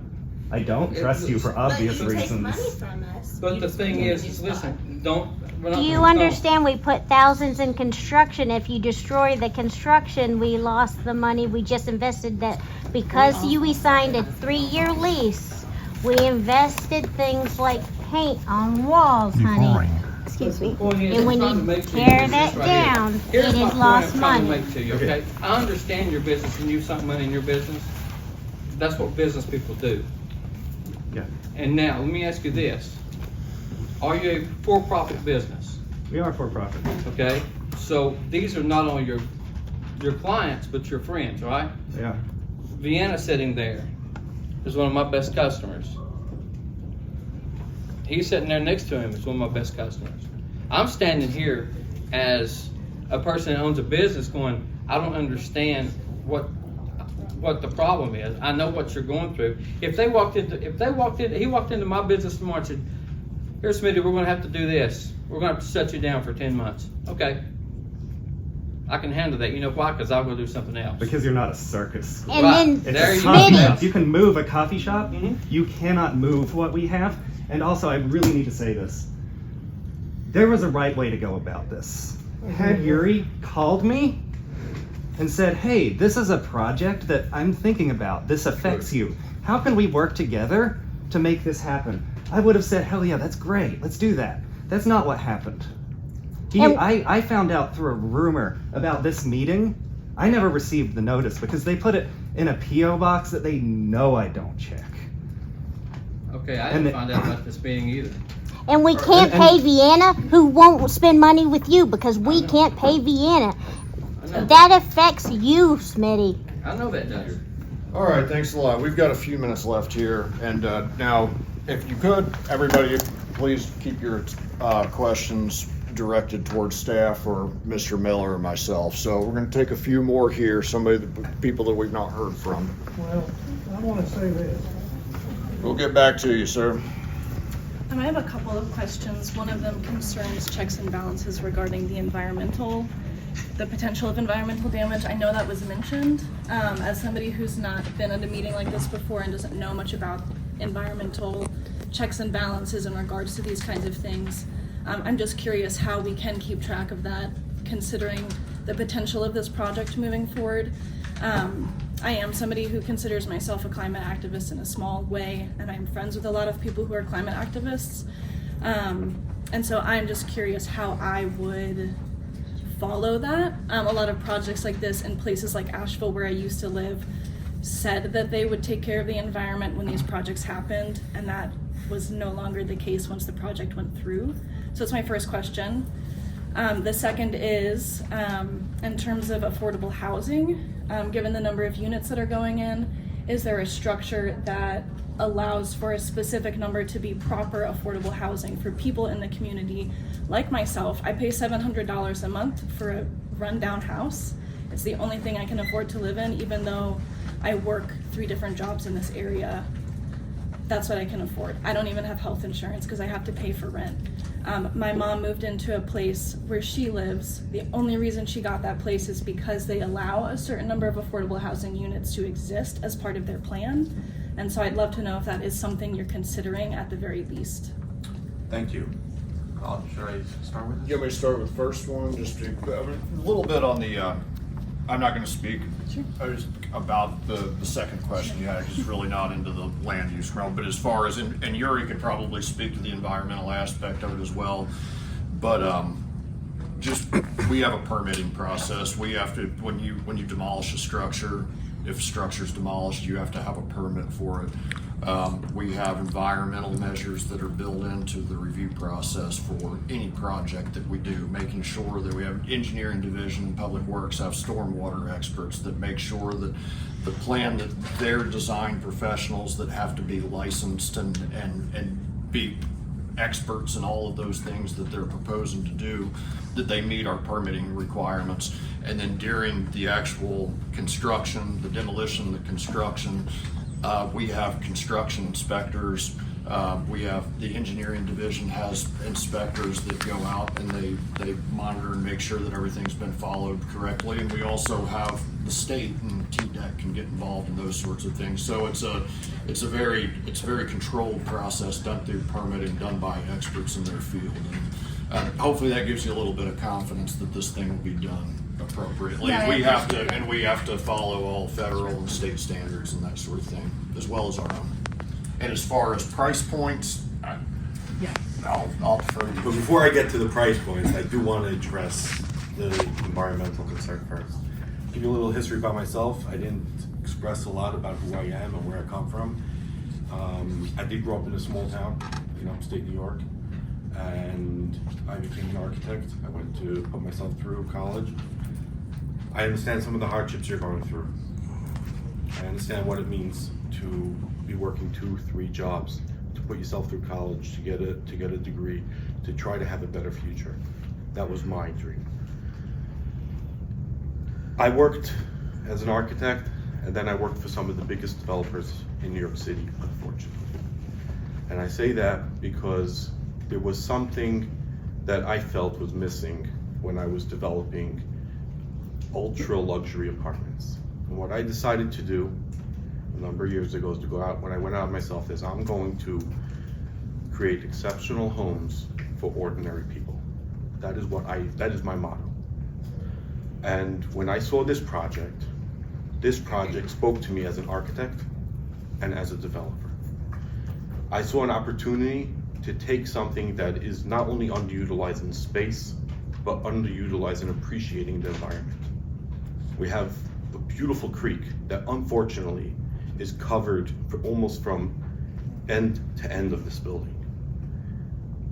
I don't trust you for obvious reasons. But you take money from us. But the thing is, listen, Do you understand we put thousands in construction? If you destroy the construction, we lost the money we just invested. That because we signed a 3-year lease, we invested things like paint on walls, honey. Excuse me. And when you tear that down, it is lost money. Okay? I understand your business and you sunk money in your business. That's what business people do. Yeah. And now, let me ask you this. Are you a for-profit business? We are for-profit. Okay? So these are not only your clients, but your friends, right? Yeah. Vienna sitting there is one of my best customers. He's sitting there next to him is one of my best customers. I'm standing here as a person that owns a business going, I don't understand what the problem is. I know what you're going through. He walked into my business tomorrow and said, here, Smitty, we're gonna have to do this. We're gonna have to shut you down for 10 months. Okay. I can handle that. You know why? Because I'll go do something else. Because you're not a circus. And right. then there It's you a coffee go. shop. You can move a coffee shop. You cannot move what we have. And also, I really need to say this. There was a right way to go about this. Had Yuri called me and said, hey, this is a project that I'm thinking about. This affects you. How can we work together to make this happen? I would have said, hell yeah, that's great. Let's do that. That's not what happened. I found out through a rumor about this meeting. I never received the notice because they put it in a P.O. box that they know I don't check. Okay, I didn't find out about this meeting either. And we can't pay Vienna, who won't spend money with you because we can't pay Vienna. That affects you, Smitty. I know that does. All right, thanks a lot. We've got a few minutes left here, and now, if you could, everybody, please keep your questions directed towards staff or Mr. Miller or myself. So we're going to take a few more here, some of the people that we've not heard from. Well, I want to say this. We'll get back to you, sir. I have a couple of questions. One of them concerns checks and balances regarding the potential of environmental damage. I know that was mentioned. As somebody who's not been at a meeting like this before and doesn't know much about environmental checks and balances in regards to these kinds of things, I'm just curious how we can keep track of that, considering the potential of this project moving forward. I am somebody who considers myself a climate activist in a small way, and I'm friends with a lot of people who are climate activists. And so I'm just curious how I would follow that. A lot of projects like this in places like Asheville, where I used to live, said that they would take care of the environment when these projects happened, and that was no longer the case once the project went through. So that's my first question. The second is, in terms of affordable housing, given the number of units that are going in, is there a structure that allows for a specific number to be proper affordable housing for people in the community like myself? I pay $700 a month for a rundown house. It's the only thing I can afford to live in, even though I work 3 different jobs in this area. That's what I can afford. I don't even have health insurance because I have to pay for rent. My mom moved into a place where she lives. The only reason she got that place is because they allow a certain number of affordable housing units to exist as part of their plan. And so I'd love to know if that is something you're considering at the very least. Thank you. Should I start with this? You want me to start with the first one? Just a little bit on the, I'm not going to speak about the second question. Yeah, it's really not into the land use realm. But as far as, and Yuri could probably speak to the environmental aspect of it as well. But just, we have a permitting process. We have to, when you demolish a structure, if a structure's demolished, you have to have a permit for it. We have environmental measures that are built into the review process for any project that we do, making sure that we have engineering division and public works have stormwater experts that make sure that the plan that they're design professionals that have to be licensed and be experts in all of those things that they're proposing to do, that they meet our permitting requirements. And then during the actual construction, the demolition, the construction, we have construction inspectors. We have the engineering division has inspectors that go out and they monitor and make sure that everything's been followed correctly. And we also have the state and TDEC can get involved in those sorts of things. So it's a very controlled process done through permitting, done by experts in their field. And hopefully that gives you a little bit of confidence that this thing will be done appropriately. Yeah, we have to follow all federal and state standards and that sort of thing, as well as our own. And as far as price points, I'll defer to you. But before I get to the price points, I do want to address the environmental concern first. Give you a little history about myself. I didn't express a lot about who I am and where I come from. I did grow up in a small town in upstate New York, and I became an architect. I went to put myself through college. I understand some of the hardships you're going through. I understand what it means to be working 2-3 jobs, to put yourself through college, to get a degree, to try to have a better future. That was my dream. I worked as an architect, and then I worked for some of the biggest developers in New York City, unfortunately. And I say that because there was something that I felt was missing when I was developing ultra luxury apartments. And what I decided to do a number of years ago is to go out, when I went out myself, is I'm going to create exceptional homes for ordinary people. That is my motto. And when I saw this project spoke to me as an architect and as a developer. I saw an opportunity to take something that is not only underutilized in space, but underutilized in appreciating the environment. We have a beautiful creek that unfortunately is covered almost from end to end of this building.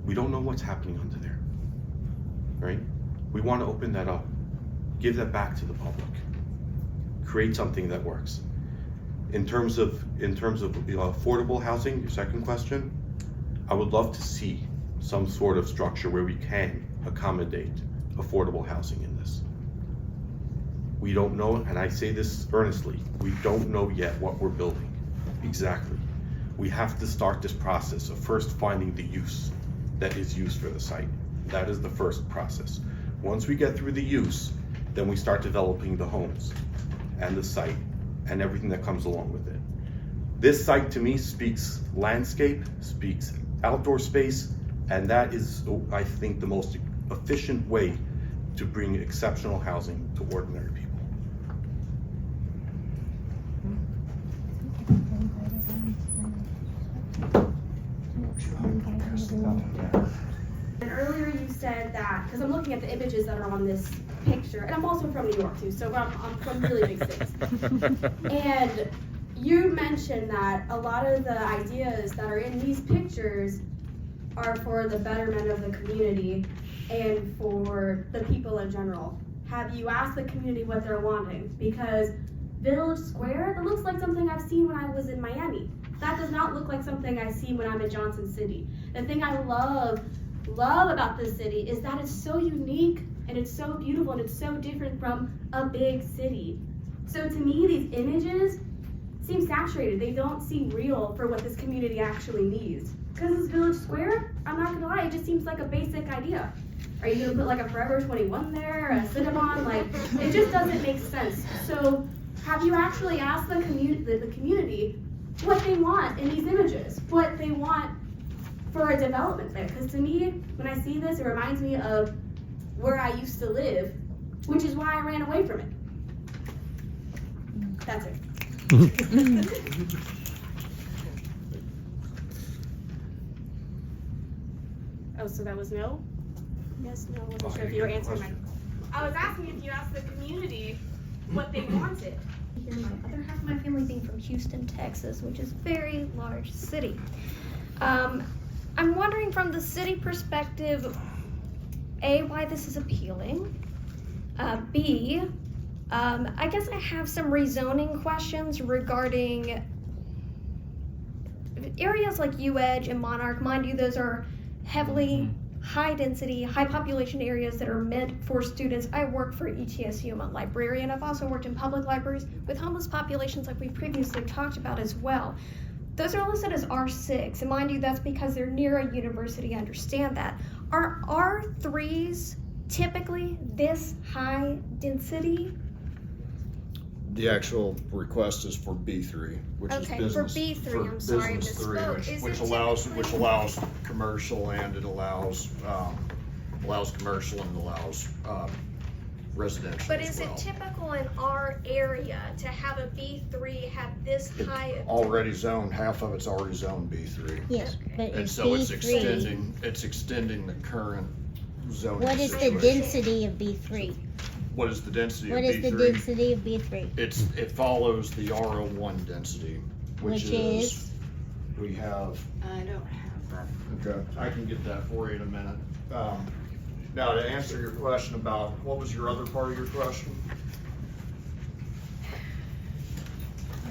We don't know what's happening under there, right? We want to open that up, give that back to the public, create something that works. In terms of affordable housing, your second question, I would love to see some sort of structure where we can accommodate affordable housing in this. We don't know, and I say this earnestly, we don't know yet what we're building exactly. We have to start this process of first finding the use that is used for the site. That is the first process. Once we get through the use, then we start developing the homes and the site and everything that comes along with it. This site to me speaks landscape, speaks outdoor space, and that is, I think, the most efficient way to bring exceptional housing to ordinary people. And earlier you said that, because I'm looking at the images that are on this picture, and I'm also from New York too, so I'm from really big cities. And you mentioned that a lot of the ideas that are in these pictures are for the betterment of the community and for the people in general. Have you asked the community what they're wanting? Because Village Square, that looks like something I've seen when I was in Miami. That does not look like something I see when I'm in Johnson City. The thing I love about this city is that it's so unique and it's so beautiful and it's so different from a big city. So to me, these images seem saturated. They don't seem real for what this community actually needs. Because this Village Square, I'm not gonna lie, it just seems like a basic idea. Are you gonna put like a Forever 21 there, a Cinnabon? Like, it just doesn't make sense. So have you actually asked the community what they want in these images? What they want for a development there? Because to me, when I see this, it reminds me of where I used to live, which is why I ran away from it. That's it. Oh, so that was no? Yes, no, I wasn't sure if you were answering my... I was asking if you asked the community what they wanted. Here, my other half of my family being from Houston, Texas, which is a very large city. I'm wondering from the city perspective, A, why this is appealing. B, I guess I have some rezoning questions regarding areas like U-Edge and Monarch. Mind you, those are heavily high density, high population areas that are meant for students. I work for ETSU, I'm a librarian. I've also worked in public libraries with homeless populations like we previously talked about as well. Those are listed as R6, and mind you, that's because they're near a university, I understand that. Are R3s typically this high density? The actual request is for B3, which is Okay, business. for B3, I'm sorry, I business 3, misspoke. which Is it allows commercial, and it allows commercial and allows residential. But as is well. it typical in our area to have a B3 have this high? Already zoned, half of it's already zoned B3. Yes, but And it's so B3. it's extending the current zoning. What is the situation. density of B3? What is the density of What B3? is the density of B3? It follows the R01 density, which is, we have. I don't have that. Okay, I can get that for you in a minute. Now, to answer your question about, what was your other part of your question?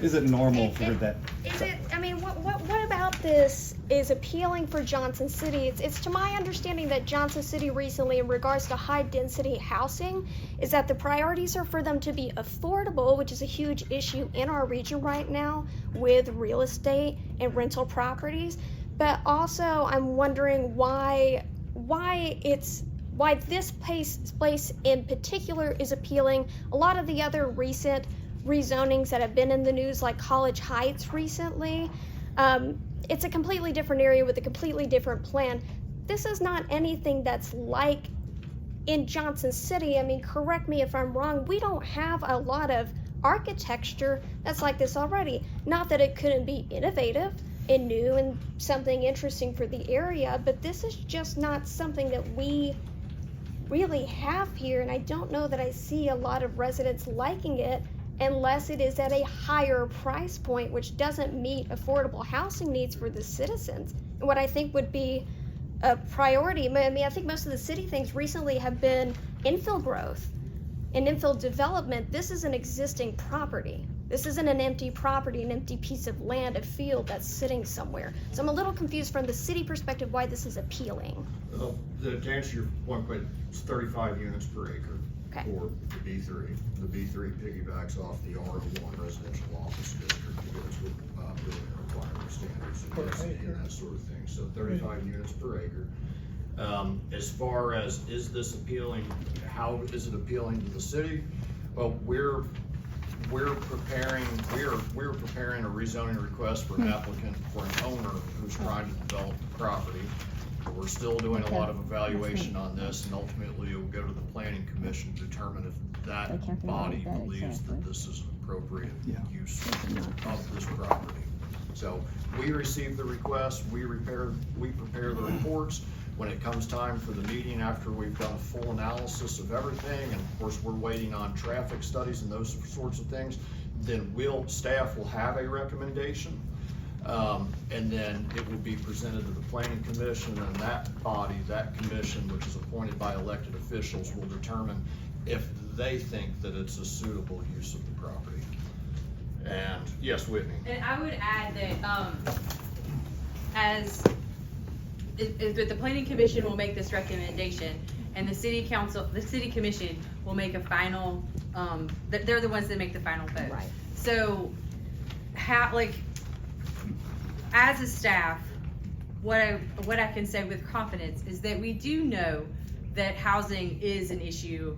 Is it normal for that? Is it, I mean, what about this is appealing for Johnson City, it's to my understanding that Johnson City recently, in regards to high density housing, is that the priorities are for them to be affordable, which is a huge issue in our region right now with real estate and rental properties. But also I'm wondering why this place in particular is appealing. A lot of the other recent rezonings that have been in the news, like College Heights recently, it's a completely different area with a completely different plan. This is not anything that's like in Johnson City. I mean, correct me if I'm wrong, we don't have a lot of architecture that's like this already. Not that it couldn't be innovative and new and something interesting for the area, but this is just not something that we really have here, and I don't know that I see a lot of residents liking it unless it is at a higher price point, which doesn't meet affordable housing needs for the citizens. And what I think would be a priority, I mean, I think most of the city things recently have been infill growth and infill development. This is an existing property. This isn't an empty property, an empty piece of land, a field that's sitting somewhere. So I'm a little confused from the city perspective why this is appealing. To answer your one question, it's 35 units per acre. Okay. For the B3. The B3 piggybacks off the R1 residential office district. It goes with building requirement standards and density and that sort of thing. So 35 units per acre. As far as is this appealing, how is it appealing to the city? Well, we're preparing a rezoning request for an applicant for an owner who's trying to develop the property. We're still doing a lot of evaluation on this, and ultimately it will go to the planning commission to determine if that body believes that this is an appropriate use of this property. So we receive the request, we prepare the reports. When it comes time for the meeting, after we've done a full analysis of everything, and of course we're waiting on traffic studies and those sorts of things, then staff will have a recommendation. And then it will be presented to the planning commission, and that body, that commission, which is appointed by elected officials, will determine if they think that it's a suitable use of the property. And yes, Whitney. And I would add that the planning commission will make this recommendation, and the city commission will make a final, they're the ones that make the final vote. Right. So as a staff, what I can say with confidence is that we do know that housing is an issue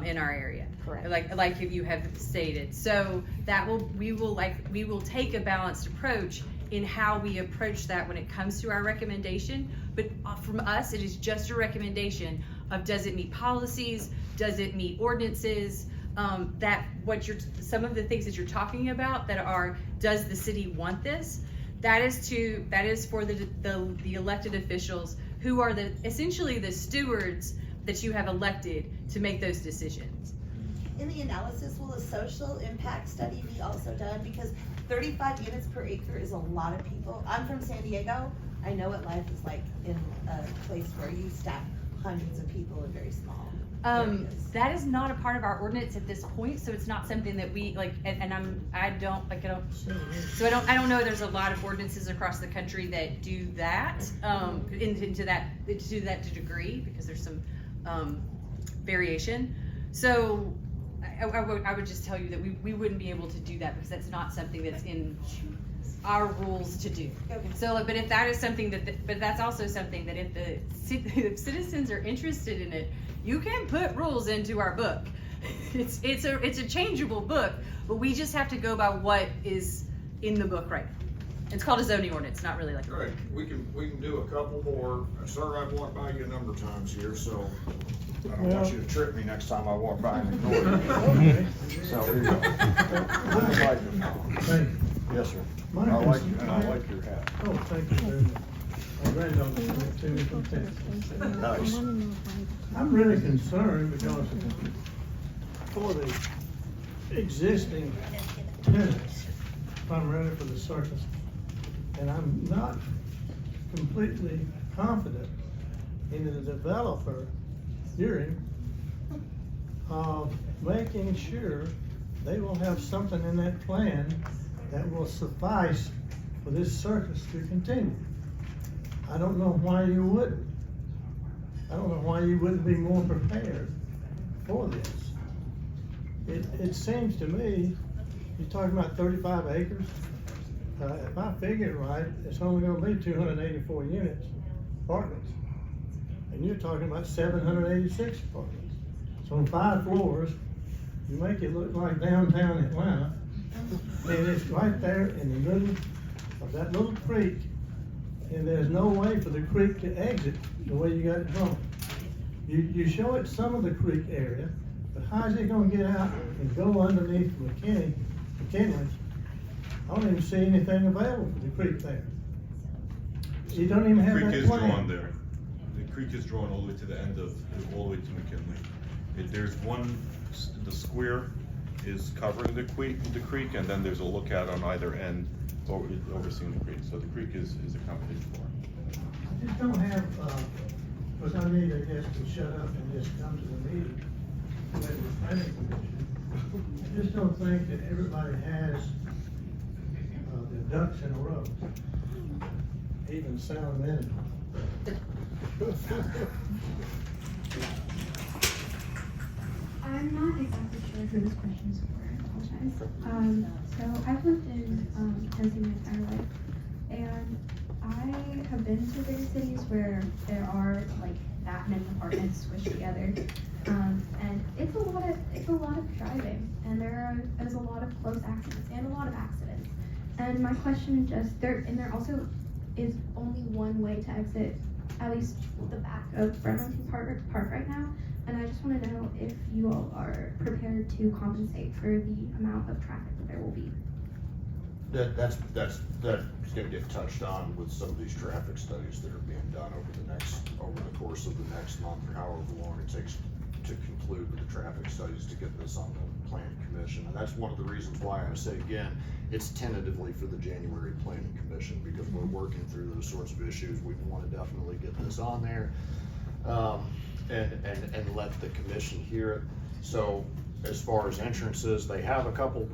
in our area. Correct. Like you have stated. So that we will take a balanced approach in how we approach that when it comes to our recommendation. But from us, it is just a recommendation of, does it meet policies? Does it meet ordinances? Some of the things that you're talking about that are, does the city want this? That is for the elected officials who are essentially the stewards that you have elected to make those decisions. In the analysis, will a social impact study be also done? Because 35 units per acre is a lot of people. I'm from San Diego. I know what life is like in a place where you stack hundreds of people in very small areas. That is not a part of our ordinance at this point, so it's not something that we like. I don't know. There's a lot of ordinances across the country that do that to that degree, because there's some variation. So I would just tell you that we wouldn't be able to do that, because that's not something that's in our rules to do. Okay. So, but if that is something but that's also something that if citizens are interested in it, you can put rules into our book. It's a changeable book, but we just have to go by what is in the book right now. It's called a zoning ordinance, not really like a book. Right, we can do a couple more. Sir, I've walked by you a number of times here, so I don't want you to trip me next time I walk by and ignore you. Okay. So here you go. Thank you. Yes, sir. My I like concern- your hat. Oh, thank you very much. My granddaughter sent it to me from Texas. Nice. I'm really concerned because for the existing tenants, primarily for the circus, and I'm not completely confident in the developer hearing of making sure they will have something in that plan that will suffice for this circus to continue. I don't know why you wouldn't. I don't know why you wouldn't be more prepared for this. It seems to me, you're talking about 35 acres. If I figure it right, it's only gonna be 284 units, apartments. And you're talking about 786 apartments. So on 5 floors, you make it look like downtown Atlanta. And it's right there in the middle of that little creek. And there's no way for the creek to exit the way you got it drawn. You show it some of the creek area, but how's it gonna get out and go underneath McKinley? I don't even see anything available for the creek there. You don't even have that plan. The creek is drawn there. The creek is drawn all the way to the end of, all the way to McKinley. There's one, the square is covering the creek, and then there's a lookout on either end overseeing the creek. So the creek is accompanied for. I just don't have, because I need, I guess, to shut up and just come to the meeting with the planning commission. I just don't think that everybody has the ducks in a row, even sound management. I'm not exactly sure who this question is for, I apologize. So I've lived in Tennessee my entire life, and I have been to bigger cities where there are like that many apartments squished together, and it's a lot of driving, and there is a lot of close accidents and a lot of accidents. And my question there also is only one way to exit, at least the back of Burlington Park right now. And I just want to know if you all are prepared to compensate for the amount of traffic that there will be. That's gonna get touched on with some of these traffic studies that are being done over the course of the next month, or however long it takes to conclude with the traffic studies to get this on the planning commission. And that's one of the reasons why I say, again, it's tentatively for the January planning commission, because we're working through those sorts of issues. We want to definitely get this on there. And let the commission hear it. So as far as entrances, they have a couple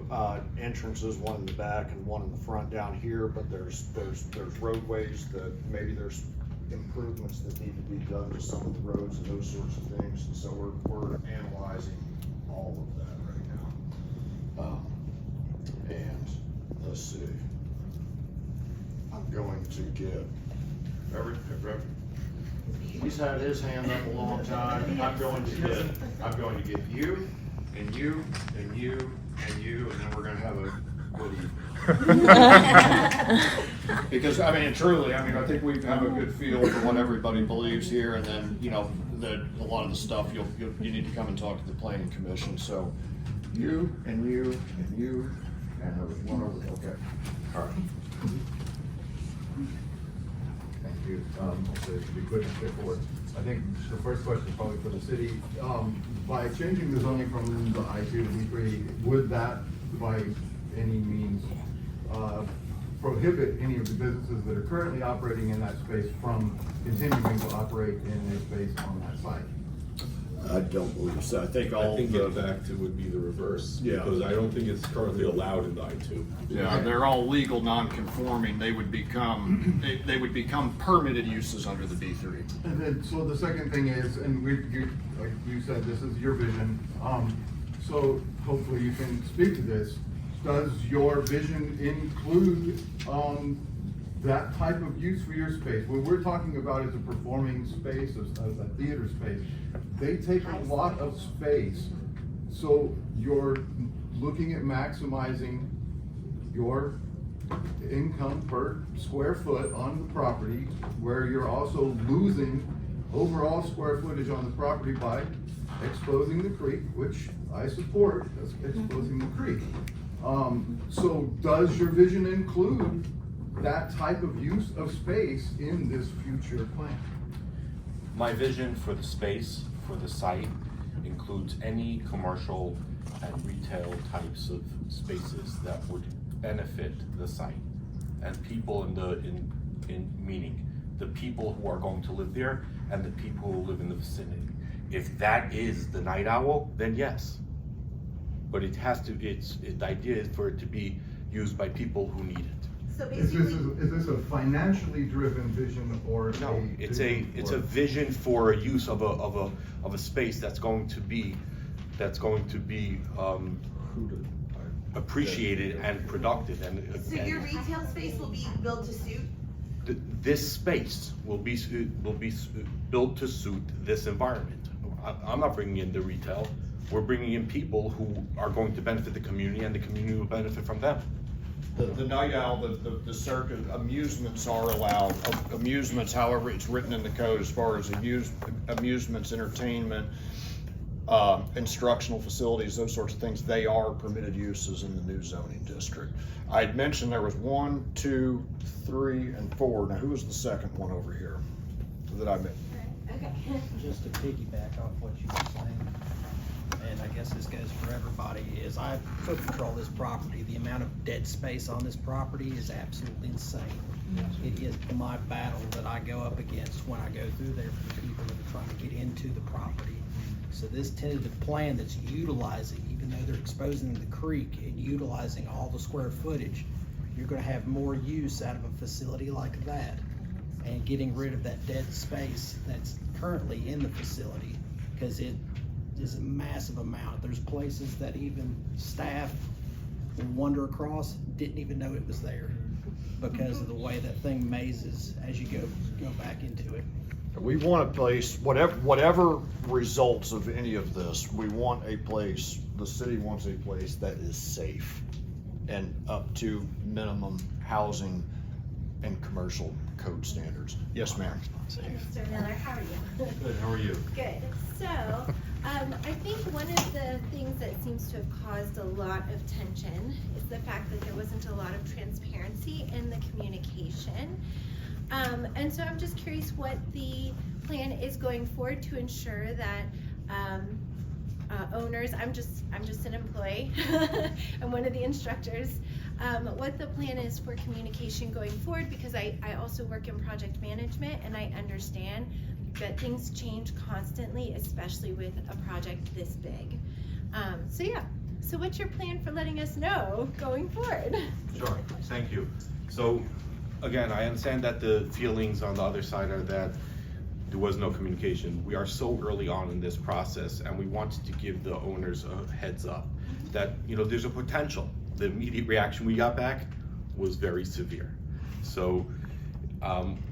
entrances, one in the back and one in the front down here, but there's roadways that maybe there's improvements that need to be done to some of the roads and those sorts of things. And so we're analyzing all of that right now. And let's see. I'm going to get he's had his hand up a long time. I'm going to get you, and you, and you, and you, and then we're gonna have a good evening. Because, I mean, truly, I think we have a good feel for what everybody believes here, and then, you know, a lot of the stuff you need to come and talk to the planning commission. So you, and you, and you, and one over, okay. All right. Thank you. So to be quick and straightforward, I think the first question is probably for the city. By changing the zoning from the I2 to B3, would that by any means prohibit any of the businesses that are currently operating in that space from continuing to operate in their space on that site? I don't believe so. I think in fact it would be the reverse. Yeah. Because I don't think it's currently allowed in the I2. Yeah, they're all legal non-conforming. They would become permitted uses under the B3. And then, so the second thing is, and like you said, this is your vision. So hopefully you can speak to this. Does your vision include that type of use for your space? What we're talking about is a performing space, a theater space. They take a lot of space. So you're looking at maximizing your income per square foot on the property, where you're also losing overall square footage on the property by exposing the creek, which I support, exposing the creek. So does your vision include that type of use of space in this future plan? My vision for the space, for the site, includes any commercial and retail types of spaces that would benefit the site and people meaning the people who are going to live there and the people who live in the vicinity. If that is the Night Owl, then yes. But it has to, the idea is for it to be used by people who need it. So Is basically, this a financially driven vision or No, it's a vision for a use of a space that's going to be appreciated and productive so your retail space will be built to suit? This space will be built to suit this environment. I'm not bringing in the retail. We're bringing in people who are going to benefit the community, and the community will benefit from them. The Night Owl, the circus, amusements are allowed. Amusements, however it's written in the code, as far as amusements, entertainment, instructional facilities, those sorts of things, they are permitted uses in the new zoning district. I had mentioned there was 1, 2, 3, and 4. Now, who was the second one over here that I missed? Okay. Just to piggyback off what you were saying, and I guess this goes for everybody, is I control this property. The amount of dead space on this property is absolutely insane. It is my battle that I go up against when I go through there for people that are trying to get into the property. So this tentative plan that's utilizing, even though they're exposing the creek and utilizing all the square footage, you're gonna have more use out of a facility like that and getting rid of that dead space that's currently in the facility, because it is a massive amount. There's places that even staff will wander across, didn't even know it was there because of the way that thing mazes as you go back into it. We want a place, whatever results of any of this, we want a place, the city wants a place that is safe and up to minimum housing and commercial code standards. Yes, ma'am. Mr. Miller, how are you? Good, how are you? Good. So, I think one of the things that seems to have caused a lot of tension is the fact that there wasn't a lot of transparency in the communication. And so I'm just curious what the plan is going forward to ensure that owners, I'm just an employee, I'm one of the instructors, what the plan is for communication going forward, because I also work in project management and I understand that things change constantly, especially with a project this big. So yeah, so what's your plan for letting us know going forward? Sure, thank you. So, again, I understand that the feelings on the other side are that there was no communication. We are so early on in this process, and we wanted to give the owners a heads up that, there's a potential. The immediate reaction we got back was very severe. So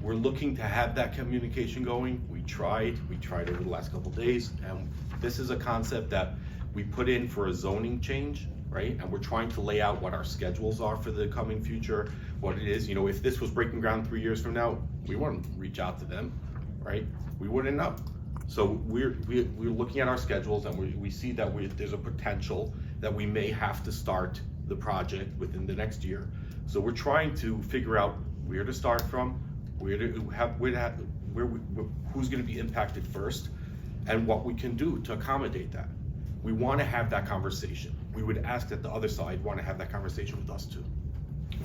we're looking to have that communication going. We tried over the last couple of days, and this is a concept that we put in for a zoning change, right? And we're trying to lay out what our schedules are for the coming future, what it is. If this was breaking ground 3 years from now, we wouldn't reach out to them, right? We wouldn't know. So we're looking at our schedules, and we see that there's a potential that we may have to start the project within the next year. So we're trying to figure out where to start from, who's going to be impacted first, and what we can do to accommodate that. We want to have that conversation. We would ask that the other side want to have that conversation with us too.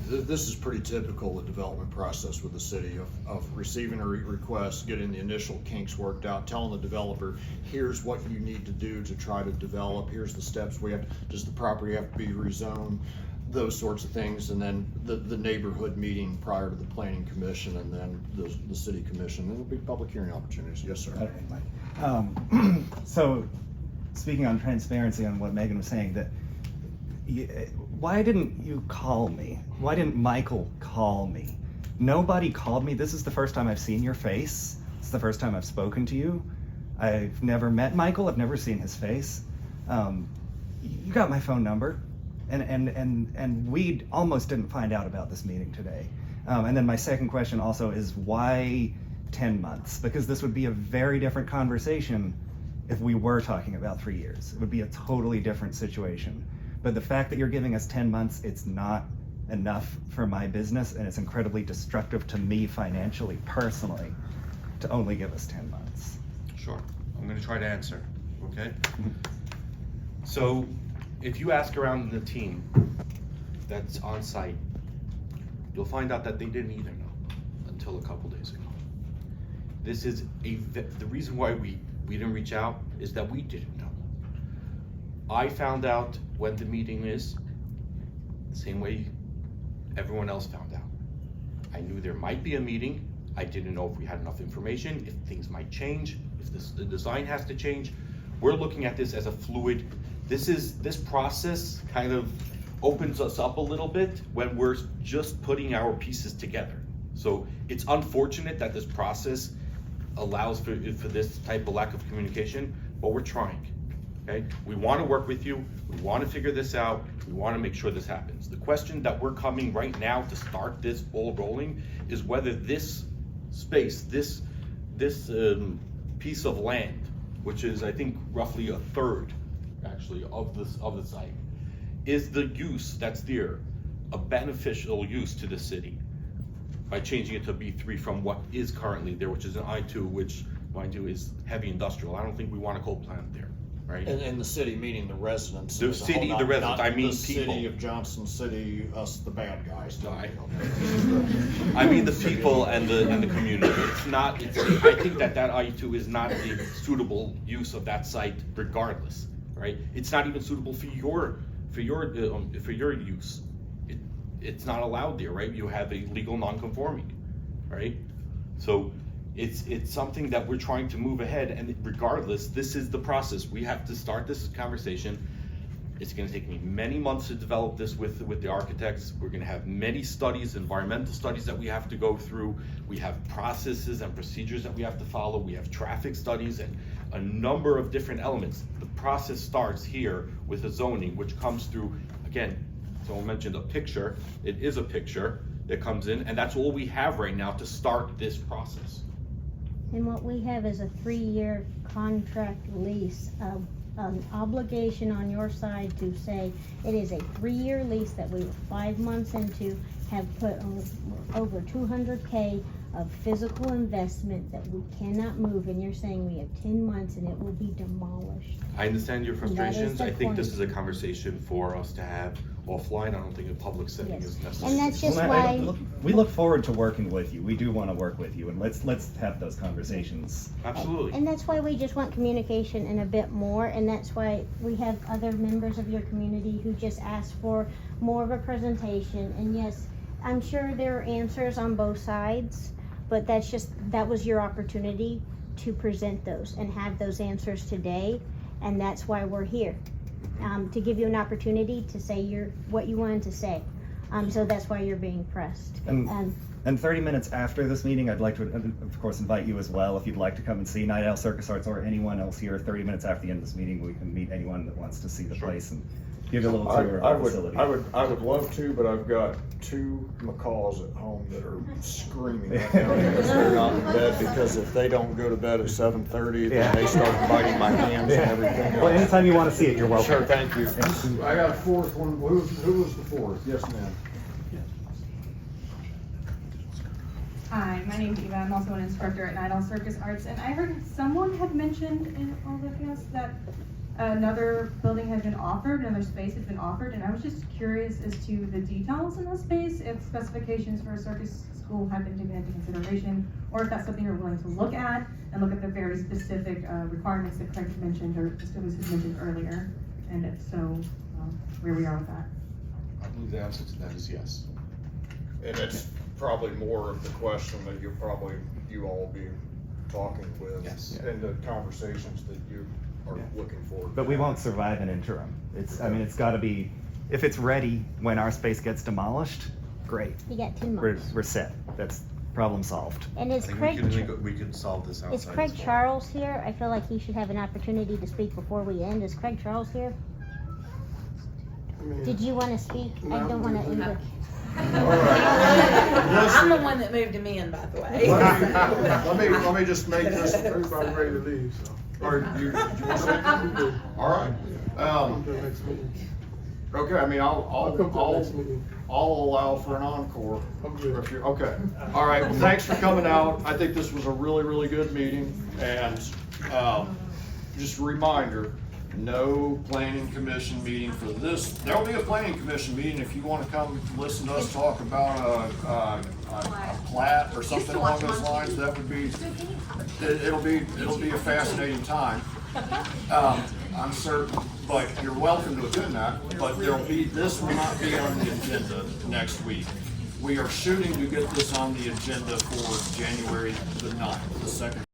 This is pretty typical, the development process with the city of receiving a request, getting the initial kinks worked out, telling the developer, here's what you need to do to try to develop, here's the steps does the property have to be rezoned, those sorts of things, and then the neighborhood meeting prior to the planning commission, and then the city commission. There'll be public hearing opportunities. Yes, sir. Okay, Mike. So, speaking on transparency on what Megan was saying, that why didn't you call me? Why didn't Michael call me? Nobody called me. This is the first time I've seen your face. It's the first time I've spoken to you. I've never met Michael. I've never seen his face. You got my phone number, and we almost didn't find out about this meeting today. And then my second question also is, why 10 months? Because this would be a very different conversation if we were talking about 3 years. It would be a totally different situation. But the fact that you're giving us 10 months, it's not enough for my business, and it's incredibly destructive to me financially, personally, to only give us 10 months. Sure, I'm gonna try to answer, okay? So, if you ask around the team that's on site, you'll find out that they didn't either know until a couple days ago. This is the reason why we didn't reach out is that we didn't know. I found out when the meeting is, the same way Everyone else found out. I knew there might be a meeting. I didn't know if we had enough information, if things might change, if the design has to change. We're looking at this as a fluid. This process kind of opens us up a little bit when we're just putting our pieces together. So it's unfortunate that this process allows for this type of lack of communication, but we're trying, okay? We wanna work with you, we wanna figure this out, we wanna make sure this happens. The question that we're coming right now to start this ball rolling is whether this space, this piece of land, which is I think roughly a third actually of the site, is the use that's there a beneficial use to the city by changing it to B3 from what is currently there, which is an I2, which mind you is heavy industrial. I don't think we want a coal plant there, right? And the city meaning the residents. The as a city, whole, the not- residents, not I mean the people. City of Johnson City, us the bad guys. No, I mean the people and the community. It's not. I think that I2 is not a suitable use of that site, regardless, right? It's not even suitable for your use. It's not allowed there, right? You have a legal non-conforming, right? So it's something that we're trying to move ahead, and regardless, this is the process. We have to start this conversation. It's gonna take me many months to develop this with the architects. We're gonna have many studies, environmental studies that we have to go through. We have processes and procedures that we have to follow. We have traffic studies and a number of different elements. The process starts here with the zoning, which comes through, again, someone mentioned a picture. It is a picture that comes in, and that's all we have right now to start this process. And what we have is a 3-year contract lease of an obligation on your side to say it is a 3-year lease that we were 5 months into, have put over $200K of physical investment that we cannot move, and you're saying we have 10 months and it will be demolished. I understand your And that is frustrations. the I think this point. is a conversation for us to have offline. I don't think a public setting Yes. is necessary. And that's just Well, why. we look forward to working with you. We do want to work with you, and let's have those conversations. Absolutely. And that's why we just want communication and a bit more, and that's why we have other members of your community who just ask for more of a presentation. And yes, I'm sure there are answers on both sides, but that was your opportunity to present those and have those answers today, and that's why we're here. To give you an opportunity to say what you wanted to say. So that's why you're being pressed. And 30 minutes after this meeting, I'd like to, of course, invite you as well. If you'd like to come and see Night Owl Circus Arts or anyone else here, 30 minutes after the end of this meeting, we can meet anyone that wants to see the place and give you a little tour of the facility. I would love to, but I've got 2 macaws at home that are screaming right now because they're not in bed, because if they don't go to bed at 7:30, then they start biting my hands and everything. Well, anytime you want to see it, you're welcome. Sure, thank you. I got a 4th one. Who was the 4th? Yes, ma'am. Hi, my name's Eva. I'm also an instructor at Night Owl Circus Arts, and I heard someone had mentioned in all the chaos that another building had been offered, another space had been offered, and I was just curious as to the details in that space, if specifications for a circus school have been taken into consideration, or if that's something you're willing to look at and look at the very specific requirements that Craig mentioned or the students had mentioned earlier, and if so, where we are with that. I believe the answer to that is yes. And it's probably more of the question that you all will be talking with. Yes. And the conversations that you are looking for. But we won't survive an interim. I mean, it's got to be, if it's ready when our space gets demolished, great. You got 10 months. We're set. That's problem solved. And is Craig, we can solve this outside. is Craig Charles here? I feel like he should have an opportunity to speak before we end. Is Craig Charles here? Did you want to speak? I don't want to either. I'm the one that moved him in, by the way. Let me just make this. Everybody ready to leave, so. Or you want to say something? All right. Okay, I mean, I'll allow for an encore. Okay. All right, well, thanks for coming out. I think this was a really, really good meeting, and, just a reminder, no planning commission meeting for this. There'll be a planning commission meeting if you want to come listen to us talk about a plat or something along those lines. That would be, it'll be a fascinating time. I'm certain, but you're welcome to attend that, but this will not be on the agenda next week. we are shooting to get this on the agenda for January the 9th, the second